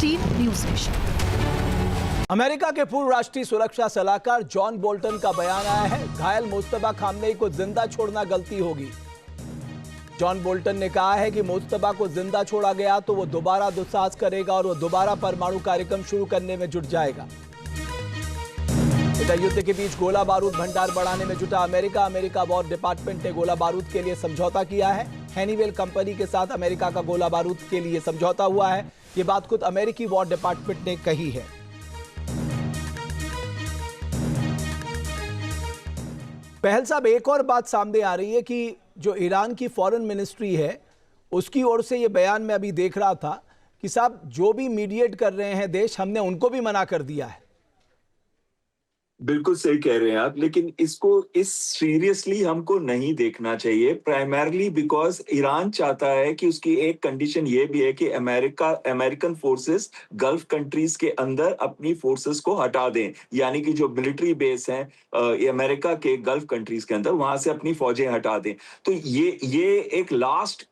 Team news nation. अमेरिका के पूर्व राष्ट्रीय सुरक्षा सलाहकार जॉन बोल्टन का बयान आया है। घायल मुस्तफा खामनेई को जिंदा छोड़ना गलती होगी। जॉन बोल्टन ने कहा है कि मुस्तफा को जिंदा छोड़ा गया तो वो दोबारा दुस्साहस करेगा और वो दोबारा परमाणु कार्यक्रम शुरू करने में जुट जाएगा। इधर युद्ध के बीच गोला बारूद भंडार बढ़ाने में जुटा अमेरिका वॉर डिपार्टमेंट ने गोला बारूद के लिए समझौता किया है। हैनीवेल कंपनी के साथ अमेरिका का गोला बारूद के लिए समझौता हुआ है। ये बात खुद अमेरिकी वॉर डिपार्टमेंट ने कही है। पहल साहब, एक और बात सामने आ रही है कि जो ईरान की फॉरेन मिनिस्ट्री है उसकी ओर से ये बयान में अभी देख रहा था कि साहब जो भी मीडिएट कर रहे हैं देश, हमने उनको भी मना कर दिया है। बिल्कुल सही कह रहे हैं आप, लेकिन इसको इस सीरियसली हमको नहीं देखना चाहिए, प्राइमरली बिकॉज ईरान चाहता है कि उसकी एक कंडीशन ये भी है कि अमेरिकन फोर्सेस गल्फ कंट्रीज के अंदर अपनी फोर्सेस को हटा दें, यानी कि जो मिलिट्री बेस हैं अमेरिका के गल्फ कंट्रीज के अंदर, वहां से अपनी फौजें हटा दें। तो ये एक लास्ट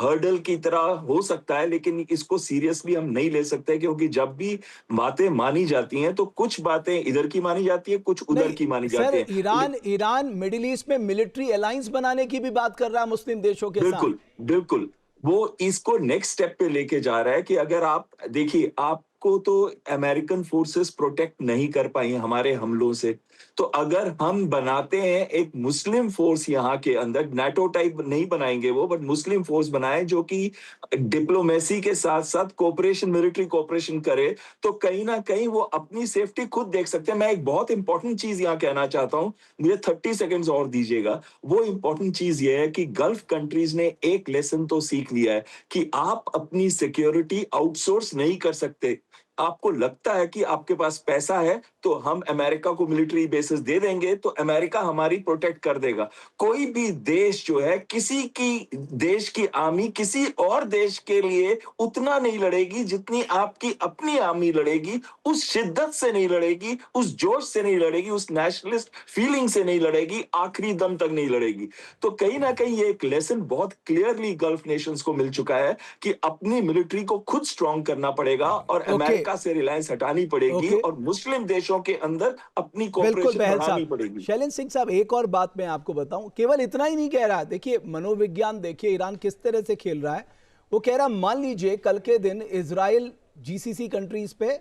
हर्डल की तरह हो सकता है, लेकिन इसको सीरियसली हम नहीं ले सकते, क्योंकि जब भी बातें मानी जाती हैं तो कुछ बातें इधर की मानी जाती है, कुछ उधर की मानी जाती है। ईरान मिडिल ईस्ट में मिलिट्री अलायंस बनाने की भी बात कर रहा है मुस्लिम देशों के साथ। बिल्कुल वो इसको नेक्स्ट स्टेप पे लेके जा रहा है कि अगर आप देखिए, आपको तो अमेरिकन फोर्सेस प्रोटेक्ट नहीं कर पाई हमारे हमलों से, तो अगर हम बनाते हैं एक मुस्लिम फोर्स यहाँ के अंदर, नाटो टाइप नहीं बनाएंगे वो, बट मुस्लिम फोर्स बनाए जो कि डिप्लोमेसी के साथ साथ कोऑपरेशन, मिलिट्री कोऑपरेशन करे, तो कहीं ना कहीं वो अपनी सेफ्टी खुद देख सकते हैं। मैं एक बहुत इंपॉर्टेंट चीज यहाँ कहना चाहता हूँ, मुझे 30 सेकेंड्स और दीजिएगा। वो इंपॉर्टेंट चीज ये है कि गल्फ कंट्रीज ने एक लेसन तो सीख लिया है कि आप अपनी सिक्योरिटी आउटसोर्स नहीं कर सकते। आपको लगता है कि आपके पास पैसा है तो हम अमेरिका को मिलिट्री बेसिस दे देंगे तो अमेरिका हमारी प्रोटेक्ट कर देगा। कोई भी देश जो है, किसी की देश की आर्मी किसी और देश के लिए उतना नहीं लड़ेगी जितनी आपकी अपनी आर्मी लड़ेगी। उस शिद्दत से नहीं लड़ेगी, उस जोश से नहीं लड़ेगी, उस नेशनलिस्ट फीलिंग से नहीं लड़ेगी, आखिरी दम तक नहीं लड़ेगी। तो कहीं ना कहीं ये एक लेसन बहुत क्लियरली गल्फ नेशंस को मिल चुका है कि अपनी मिलिट्री को खुद स्ट्रांग करना पड़ेगा और अमेरिका से रिलायंस हटानी पड़ेगी और मुस्लिम देशों के अंदर अपनी कोऑपरेशन बढ़ानी पड़ेगी। शैलेंद्र सिंह साहब, एक और बात मैं आपको बताऊं, केवल इतना ही नहीं कह रहा। देखिए मनोविज्ञान देखिए ईरान किस तरह से खेल रहा है। वो कह रहा, मान लीजिए कल के दिन इजराइल जीसीसी कंट्रीज पे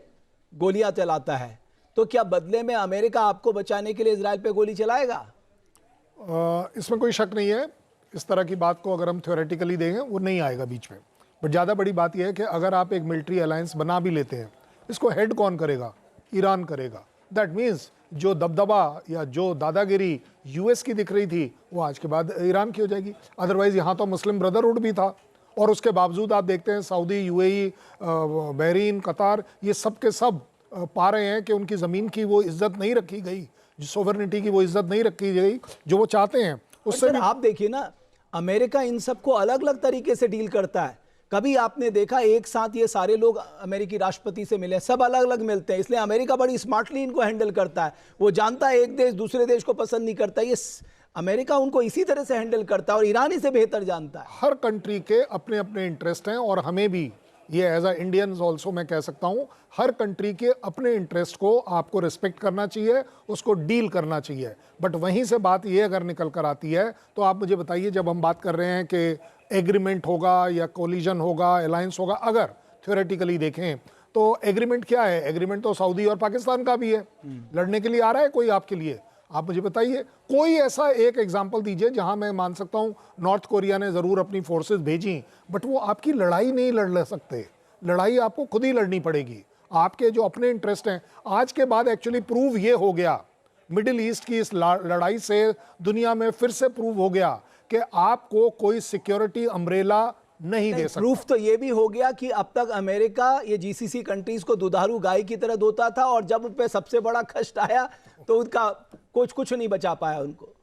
गोलियां चलाता है, तो क्या बदले में अमेरिका आपको बचाने के लिए इजराइल पे गोली चलाएगा? इसमें कोई शक नहीं है। इस तरह की बात को अगर हम थ्योरेटिकली देंगे वो नहीं आएगा बीच में। बट ज़्यादा बड़ी बात यह है कि अगर आप एक मिलिट्री अलायंस बना भी लेते हैं, इसको हेड कौन करेगा? ईरान करेगा। दैट मीन्स जो दबदबा या जो दादागिरी यूएस की दिख रही थी वो आज के बाद ईरान की हो जाएगी। अदरवाइज यहाँ तो मुस्लिम ब्रदरहुड भी था और उसके बावजूद आप देखते हैं सऊदी, यूएई, बहरीन, कतार, ये सब के सब पा रहे हैं कि उनकी ज़मीन की वो इज्जत नहीं रखी गई, सोवरेनिटी की वो इज्जत नहीं रखी गई जो वो चाहते हैं। उससे भी आप देखिए ना, अमेरिका इन सबको अलग अलग तरीके से डील करता है। कभी आपने देखा एक साथ ये सारे लोग अमेरिकी राष्ट्रपति से मिले, सब अलग अलग मिलते हैं, इसलिए अमेरिका बड़ी स्मार्टली इनको हैंडल करता है। वो जानता है एक देश दूसरे देश को पसंद नहीं करता, ये अमेरिका उनको इसी तरह से हैंडल करता है और ईरान इसे बेहतर जानता है। हर कंट्री के अपने अपने इंटरेस्ट हैं और हमें भी ये एज अ इंडियंस ऑल्सो मैं कह सकता हूँ, हर कंट्री के अपने इंटरेस्ट को आपको रिस्पेक्ट करना चाहिए, उसको डील करना चाहिए। बट वहीं से बात ये अगर निकल कर आती है तो आप मुझे बताइए, जब हम बात कर रहे हैं कि एग्रीमेंट होगा या कोलिजन होगा, अलायंस होगा, अगर थ्योरेटिकली देखें तो एग्रीमेंट क्या है? एग्रीमेंट तो सऊदी और पाकिस्तान का भी है। लड़ने के लिए आ रहा है कोई आपके लिए? आप मुझे बताइए कोई ऐसा एक एग्जाम्पल दीजिए जहां मैं मान सकता हूं नॉर्थ कोरिया ने जरूर अपनी फोर्सेस भेजी, बट वो आपकी लड़ाई नहीं लड़ सकते। लड़ाई आपको खुद ही लड़नी पड़ेगी। आपके जो अपने इंटरेस्ट हैं, आज के बाद एक्चुअली प्रूव ये हो गया, मिडिल ईस्ट की इस लड़ाई से दुनिया में फिर से प्रूव हो गया कि आपको कोई सिक्योरिटी अम्ब्रेला नहीं दे सकता। प्रूफ तो ये भी हो गया कि अब तक अमेरिका ये जीसीसी कंट्रीज को दुधारू गाय की तरह धोता था और जब उन पे सबसे बड़ा कष्ट आया तो उनका कुछ नहीं बचा पाया उनको।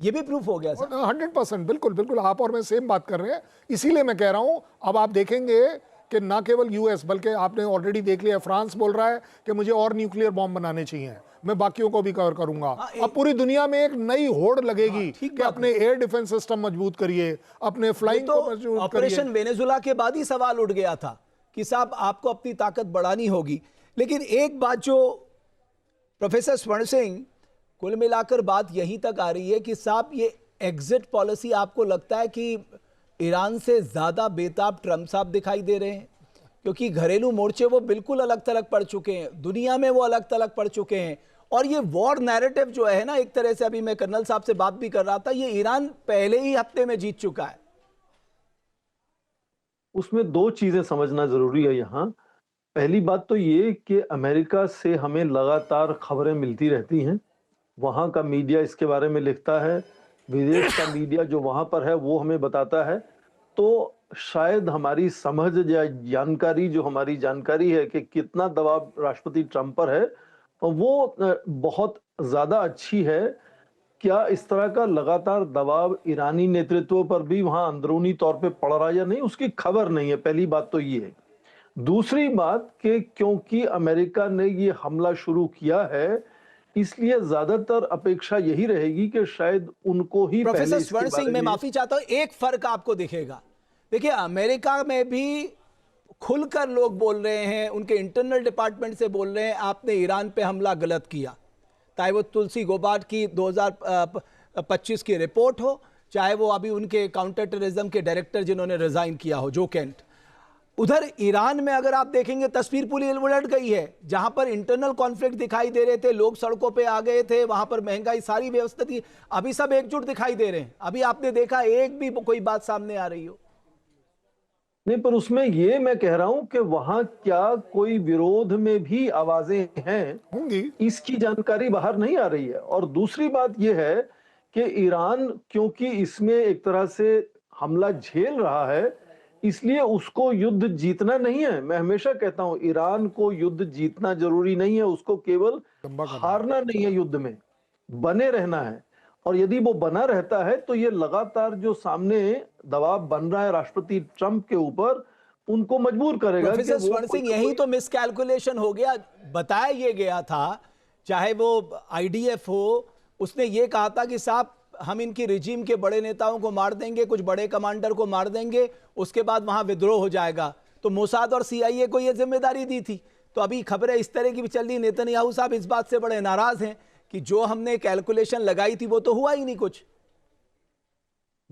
ये भी प्रूफ हो गया सर। 100% बिल्कुल बिल्कुल, आप और मैं सेम बात कर रहे हैं। इसीलिए मैं कह रहा हूं, अब आप देखेंगे कि ना केवल यूएस बल्कि आपने ऑलरेडी देख लिया, फ्रांस बोल रहा है कि मुझे और न्यूक्लियर बॉम्ब बनाने चाहिए, मैं बाकियों को भी कवर करूंगा। अब पूरी दुनिया में एक नई होड़ लगेगी कि अपने एयर डिफेंस सिस्टम मजबूत करिए, अपने फ्लाइंग को मजबूत करिए। ऑपरेशन वेनेजुला के बाद ही सवाल उठ गया था कि साहब आपको अपनी ताकत बढ़ानी होगी। लेकिन एक बात जो प्रोफेसर स्वर्ण सिंह, कुल मिलाकर बात यहीं तक आ रही है कि साहब ये एग्जिट पॉलिसी आपको लगता है कि ईरान से ज्यादा बेताब ट्रंप साहब दिखाई दे रहे हैं? क्योंकि घरेलू मोर्चे वो बिल्कुल अलग थलग पड़ चुके हैं, दुनिया में वो अलग थलग पड़ चुके हैं, और ये वॉर नैरेटिव जो है ना, एक तरह से अभी मैं कर्नल साहब से बात भी कर रहा था, ये ईरान पहले ही हफ्ते में जीत चुका है। उसमें दो चीजें समझना जरूरी है यहाँ। पहली बात तो ये कि अमेरिका से हमें लगातार खबरें मिलती रहती हैं, वहाँ का मीडिया इसके बारे में लिखता है, विदेश का मीडिया जो वहाँ पर है वो हमें बताता है। तो शायद हमारी समझ या जानकारी, जो हमारी जानकारी है कि कितना दबाव राष्ट्रपति ट्रंप पर है, वो बहुत ज्यादा अच्छी है। क्या इस तरह का लगातार दबाव ईरानी नेतृत्व पर भी वहां अंदरूनी तौर पे पड़ रहा है या नहीं, उसकी खबर नहीं है। पहली बात तो ये है। दूसरी बात कि क्योंकि अमेरिका ने ये हमला शुरू किया है, इसलिए ज्यादातर अपेक्षा यही रहेगी कि शायद उनको ही पहले प्रोफेसर इसके स्वर्ण बारे सिंह, मैं में- माफी चाहता हूं, एक फर्क आपको दिखेगा। देखिए, अमेरिका में भी खुलकर लोग बोल रहे हैं, उनके इंटरनल डिपार्टमेंट से बोल रहे हैं आपने ईरान पे हमला गलत किया, चाहे वो तुलसी गोबार्ड की 2025 की रिपोर्ट हो, चाहे वो अभी उनके काउंटर टेररिज्म के डायरेक्टर जिन्होंने रिजाइन किया हो, जो केंट। उधर ईरान में अगर आप देखेंगे तस्वीर पूरी उलट गई है। जहां पर इंटरनल कॉन्फ्लिक्ट दिखाई दे रहे थे, लोग सड़कों पे आ गए थे, वहां पर महंगाई, सारी व्यवस्था थी, अभी सब एकजुट दिखाई दे रहे हैं। अभी आपने देखा एक भी कोई बात सामने आ रही हो? नहीं, पर उसमें ये मैं कह रहा हूं कि वहां क्या कोई विरोध में भी आवाजें हैं, होंगी। इसकी जानकारी बाहर नहीं आ रही है। और दूसरी बात यह है कि ईरान क्योंकि इसमें एक तरह से हमला झेल रहा है, इसलिए उसको युद्ध जीतना नहीं है। मैं हमेशा कहता हूं ईरान को युद्ध जीतना जरूरी नहीं है, उसको केवल हारना नहीं है, युद्ध में बने रहना है। और यदि वो बना रहता है तो ये लगातार जो सामने दबाव बन रहा है राष्ट्रपति ट्रंप के ऊपर, उनको मजबूर करेगा। प्रोफेसर स्वर्ण सिंह, यही तो मिसकैलकुलेशन हो गया। बताया ये गया था, चाहे वो आईडीएफ हो, उसने ये कहा था कि साहब हम इनकी रिजीम के बड़े नेताओं को मार देंगे, कुछ बड़े कमांडर को मार देंगे, उसके बाद वहां विद्रोह हो जाएगा। तो मोसाद और सीआईए को यह जिम्मेदारी दी थी। तो अभी खबरें इस तरह की भी चल रही, नेतन्याहू साहब इस बात से बड़े नाराज हैं कि जो हमने कैलकुलेशन लगाई थी वो तो हुआ ही नहीं कुछ।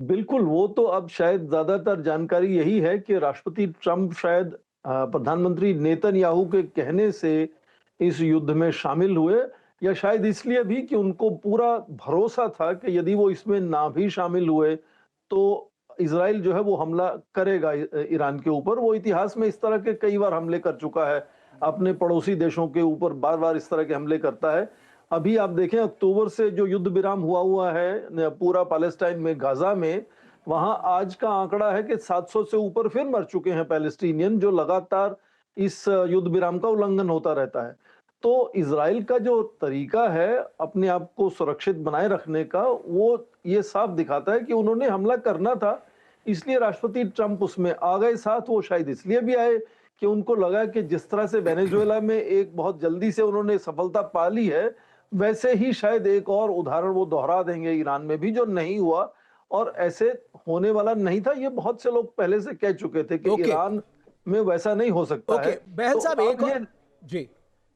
बिल्कुल, वो तो अब शायद ज्यादातर जानकारी यही है कि राष्ट्रपति ट्रंप शायद प्रधानमंत्री नेतन्याहू के कहने से इस युद्ध में शामिल हुए, या शायद इसलिए भी कि उनको पूरा भरोसा था कि यदि वो इसमें ना भी शामिल हुए तो इजराइल जो है वो हमला करेगा ईरान के ऊपर। वो इतिहास में इस तरह के कई बार हमले कर चुका है, अपने पड़ोसी देशों के ऊपर बार बार इस तरह के हमले करता है। अभी आप देखें, अक्टूबर से जो युद्ध विराम हुआ है पूरा पैलेस्टाइन में, गाजा में, वहां आज का आंकड़ा है कि 700 से ऊपर फिर मर चुके हैं पैलेस्टीनियन, जो लगातार इस युद्ध विराम का उल्लंघन होता रहता है। तो इजराइल का जो तरीका है अपने आप को सुरक्षित बनाए रखने का, वो ये साफ दिखाता है कि उन्होंने हमला करना था, इसलिए राष्ट्रपति ट्रंप उसमें आ गए साथ। वो शायद इसलिए भी आए कि उनको लगा कि जिस तरह से वेनेजुएला में एक बहुत जल्दी से उन्होंने सफलता पा ली है, वैसे ही शायद एक और उदाहरण वो दोहरा देंगे ईरान में भी, जो नहीं हुआ और ऐसे होने वाला नहीं था। ये बहुत से लोग पहले से कह चुके थे कि ईरान में वैसा नहीं हो सकता है। बहल तो साहब एक और, जी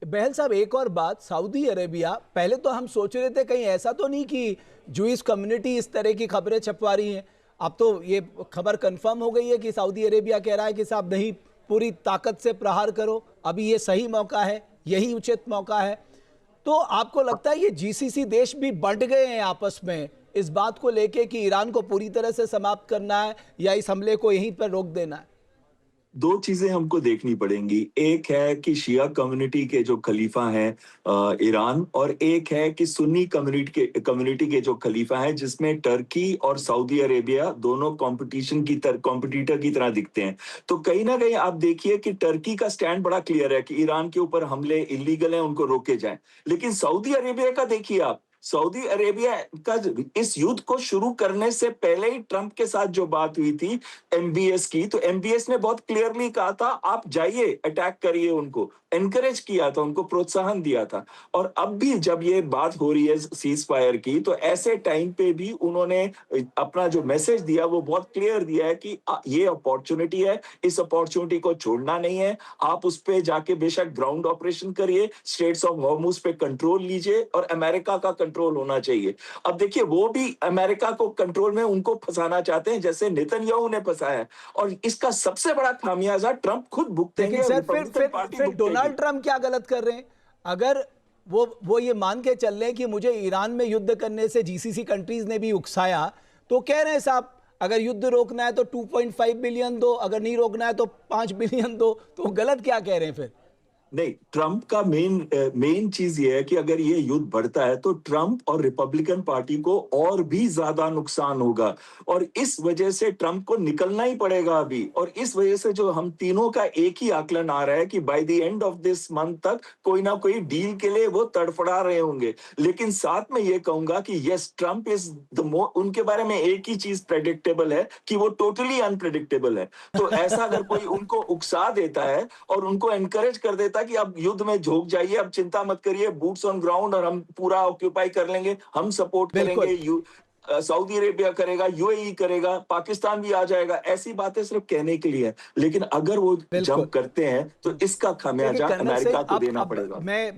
बहल साहब एक और बात, सऊदी अरेबिया, पहले तो हम सोच रहे थे कहीं ऐसा तो नहीं कि जूइश कम्युनिटी इस तरह की खबरें छपवा रही हैं। अब तो ये खबर कंफर्म हो गई है कि सऊदी अरेबिया कह रहा है कि साहब नहीं, पूरी ताकत से प्रहार करो, अभी ये सही मौका है, यही उचित मौका है। तो आपको लगता है ये जीसीसी देश भी बंट गए हैं आपस में इस बात को लेके कि ईरान को पूरी तरह से समाप्त करना है या इस हमले को यहीं पर रोक देना है? दो चीजें हमको देखनी पड़ेंगी। एक है कि शिया कम्युनिटी के जो खलीफा हैं ईरान, और एक है कि सुन्नी कम्युनिटी के जो खलीफा हैं, जिसमें टर्की और सऊदी अरेबिया दोनों कॉम्पिटिटर की तरह दिखते हैं। तो कहीं ना कहीं आप देखिए कि टर्की का स्टैंड बड़ा क्लियर है कि ईरान के ऊपर हमले इलीगल हैं, उनको रोके जाएं। लेकिन सऊदी अरेबिया का देखिए आप, सऊदी अरेबिया का इस युद्ध को शुरू करने से पहले ही ट्रंप के साथ जो बात हुई थी एमबीएस की, तो एमबीएस ने बहुत क्लियरली कहा था आप जाइए, अटैक करिए, उनको एनकरेज किया था, उनको प्रोत्साहन दिया था। और अब भी जब ये बात हो रही है सीज फायर की, तो ऐसे टाइम पे भी उन्होंने अपना जो मैसेज दिया वो बहुत क्लियर दिया है कि ये अपॉर्चुनिटी है, इस अपॉर्चुनिटी को छोड़ना नहीं है। आप उस पे जाके बेशक ग्राउंड ऑपरेशन करिए, स्ट्रेट्स ऑफ हॉर्मुज पे कंट्रोल लीजिए और अमेरिका का कंट्रोल होना चाहिए। अब देखिए वो भी अमेरिका को कंट्रोल में उनको फंसाना चाहते हैं जैसे नेतन्याहू ने फंसाया है, और इसका सबसे बड़ा खामियाजा ट्रंप खुद भुगतेंगे। सर फिर डोनाल्ड ट्रंप क्या गलत कर रहे हैं? अगर वो ये मान के चल रहे हैं कि मुझे ईरान में युद्ध करने से जीसीसी कंट्रीज ने भी उकसाया, तो कह रहे हैं साहब अगर युद्ध रोकना है तो 2.5 बिलियन दो, अगर नहीं रोकना है तो 5 बिलियन दो, तो गलत क्या कह रहे हैं फिर? नहीं, ट्रंप का मेन चीज ये है कि अगर ये युद्ध बढ़ता है तो ट्रंप और रिपब्लिकन पार्टी को और भी ज्यादा नुकसान होगा, और इस वजह से ट्रंप को निकलना ही पड़ेगा अभी। और इस वजह से जो हम तीनों का एक ही आकलन आ रहा है कि by the end of this month तक कोई ना कोई डील के लिए वो तड़फड़ा रहे होंगे। लेकिन साथ में ये कहूंगा कि यस, ट्रंप इज उनके बारे में एक ही चीज प्रेडिक्टेबल है कि वो टोटली अनप्रेडिक्टेबल है। तो ऐसा अगर कोई उनको उकसा देता है और उनको एनकरेज कर देता है कि अब युद्ध में झोंक जाइए, अब चिंता मत करिए, बूट्स ऑन ग्राउंड, और हम पूरा ऑक्यूपाई कर लेंगे, हम सपोर्ट करेंगे, सऊदी अरेबिया करेगा, यूएई करेगा, पाकिस्तान भी आ जाएगा, ऐसी बातें सिर्फ कहने के लिए है। लेकिन अगर वो जंप करते हैं तो इसका खामियाजा अमेरिका को देना पड़ेगा। मैं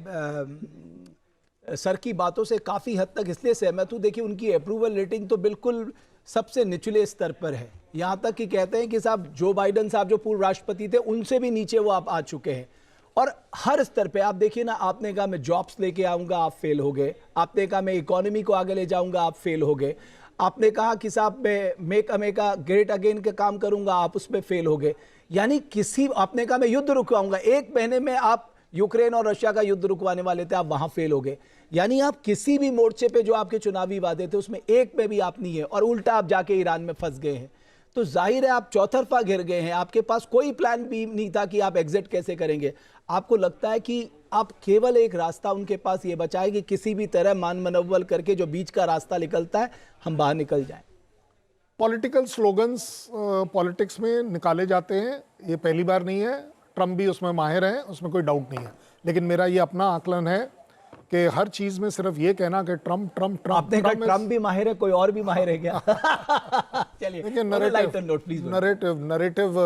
सर की बातों से काफी हद तक इसलिए सहमत हूं। देखिए उनकी अप्रूवल रेटिंग तो बिल्कुल सबसे निचले स्तर पर है, यहां तक कि कहते हैं कि साहब जो बाइडेन साहब जो पूर्व राष्ट्रपति थे उनसे भी नीचे वो आप आ चुके हैं। और हर स्तर पे आप देखिए ना, आपने कहा मैं जॉब्स लेके आऊंगा, आप फेल हो गए। आपने कहा मैं इकोनॉमी को आगे ले जाऊंगा, आप फेल हो गए। आपने कहा कि साहब मैं मेक अमेरिका ग्रेट अगेन का काम करूंगा, आप उस पर फेल हो गए। यानी किसी, आपने कहा मैं युद्ध रुकवाऊंगा, 1 महीने में आप यूक्रेन और रशिया का युद्ध रुकवाने वाले थे, आप वहां फेल हो गए। यानी आप किसी भी मोर्चे पे जो आपके चुनावी वादे थे उसमें एक पे भी आप नहीं है, और उल्टा आप जाके ईरान में फंस गए हैं। तो जाहिर है आप चौतरफा घिर गए हैं, आपके पास कोई प्लान भी नहीं था कि आप एग्जिट कैसे करेंगे। आपको लगता है कि आप केवल एक रास्ता उनके पास ये बचा है कि किसी भी तरह मान मनव्वल करके जो बीच का रास्ता निकलता है हम बाहर निकल जाएं। पॉलिटिकल स्लोगन्स पॉलिटिक्स में निकाले जाते हैं, ये पहली बार नहीं है, ट्रंप भी उसमें माहिर हैं, उसमें कोई डाउट नहीं है। लेकिन मेरा ये अपना आकलन है कि हर चीज में सिर्फ ये कहना कि ट्रंप ट्रंप ट्रंप, आपने कहा ट्रंप भी माहिर है, कोई और भी माहिर है क्या? चलिए नरेटिव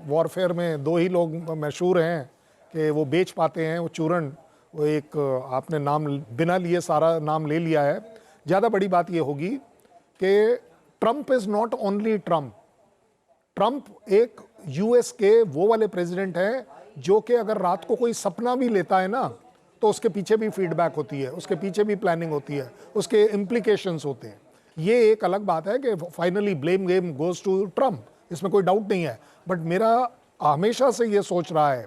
वॉरफेयर में 2 ही लोग मशहूर हैं कि वो बेच पाते हैं, वो चूरन, वो एक आपने नाम बिना लिए सारा नाम ले लिया है। ज़्यादा बड़ी बात ये होगी कि Trump is not only Trump. Trump एक यूएस के वो वाले प्रेसिडेंट हैं जो कि अगर रात को कोई सपना भी लेता है ना तो उसके पीछे भी फीडबैक होती है, उसके पीछे भी प्लानिंग होती है, उसके इम्प्लीकेशंस होते हैं। ये एक अलग बात है कि finally blame game goes to Trump, इसमें कोई डाउट नहीं है। बट मेरा हमेशा से ये सोच रहा है,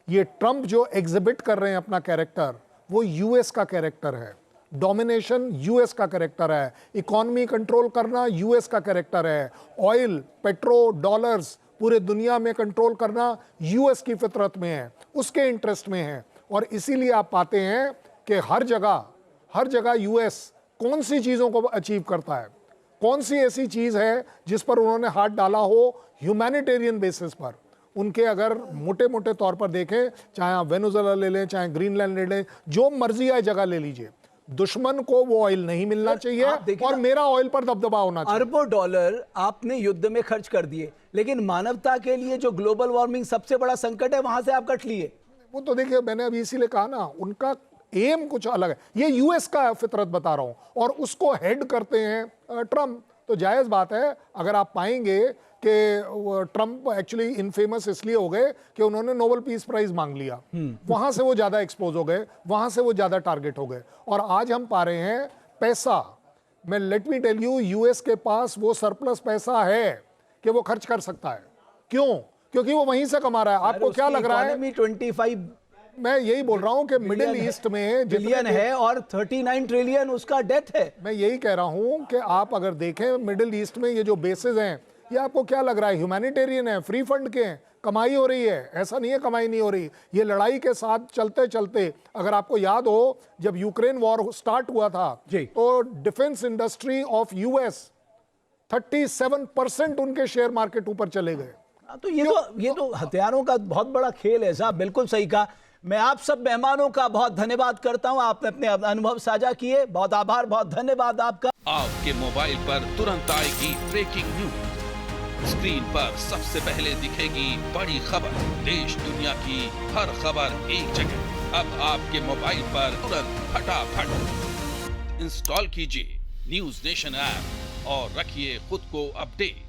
ये ट्रंप जो एग्जिबिट कर रहे हैं अपना कैरेक्टर, वो यूएस का कैरेक्टर है, डोमिनेशन यूएस का कैरेक्टर है, इकोनॉमी कंट्रोल करना यूएस का कैरेक्टर है, ऑयल, पेट्रो, डॉलर्स पूरे दुनिया में कंट्रोल करना यूएस की फितरत में है, उसके इंटरेस्ट में है। और इसीलिए आप पाते हैं कि हर जगह यूएस कौन सी चीज़ों को अचीव करता है, कौन सी ऐसी चीज़ है जिस पर उन्होंने हाथ डाला हो ह्यूमैनिटेरियन बेसिस पर। उनके अगर मोटे मोटे तौर पर देखें, चाहे आप वेनेजुएला ले लें, चाहे ग्रीनलैंड ले लें, जो मर्जी आए जगह ले लीजिए, दुश्मन को वो ऑयल नहीं मिलना चाहिए और मेरा ऑयल पर दबदबा होना चाहिए। अरबों डॉलर आपने युद्ध में खर्च कर दिए, लेकिन मानवता के लिए जो ग्लोबल वार्मिंग सबसे बड़ा संकट है वहां से आप कट लिए। वो तो देखिए, मैंने अभी इसीलिए कहा ना, उनका एम कुछ अलग है। ये यूएस का फितरत बता रहा हूं, और उसको हेड करते हैं ट्रंप। तो जायज बात है, अगर आप पाएंगे कि ट्रंप एक्चुअली इनफेमस इसलिए हो गए कि उन्होंने नोबेल पीस प्राइज मांग लिया, वहां से वो ज्यादा एक्सपोज हो गए, वहां से वो ज्यादा टारगेट हो गए। और आज हम पा रहे हैं पैसा, मैं let me tell you, US के पास वो सरप्लस पैसा है कि वो खर्च कर सकता है। क्यों? क्योंकि वो वहीं से कमा रहा है। आपको क्या लग रहा है? 25 मैं यही बोल रहा हूं कि मिडिल ईस्ट में बिलियन है और 39 ट्रिलियन उसका डेथ है। मैं यही कह रहा हूं कि आप अगर देखें मिडिल ईस्ट में ये जो बेसेस हैं, ये आपको क्या लग रहा है? ह्यूमैनिटेरियन है, फ्री फंड के हैं, कमाई हो रही है, ऐसा नहीं है कमाई नहीं हो रही। ये लड़ाई के साथ चलते चलते, अगर आपको याद हो, जब यूक्रेन वॉर स्टार्ट हुआ था जी। तो डिफेंस इंडस्ट्री ऑफ यूएस 37% उनके शेयर मार्केट ऊपर चले गए। हाँ, तो ये तो हथियारों का बहुत बड़ा खेल है साहब, बिल्कुल सही कहा। मैं आप सब मेहमानों का बहुत धन्यवाद करता हूं, आपने अपने अनुभव साझा किए, बहुत आभार, बहुत धन्यवाद आपका। आपके मोबाइल पर तुरंत आएगी ब्रेकिंग न्यूज, स्क्रीन पर सबसे पहले दिखेगी बड़ी खबर, देश दुनिया की हर खबर एक जगह। अब आपके मोबाइल पर तुरंत फटाफट इंस्टॉल कीजिए न्यूज नेशन ऐप और रखिए खुद को अपडेट।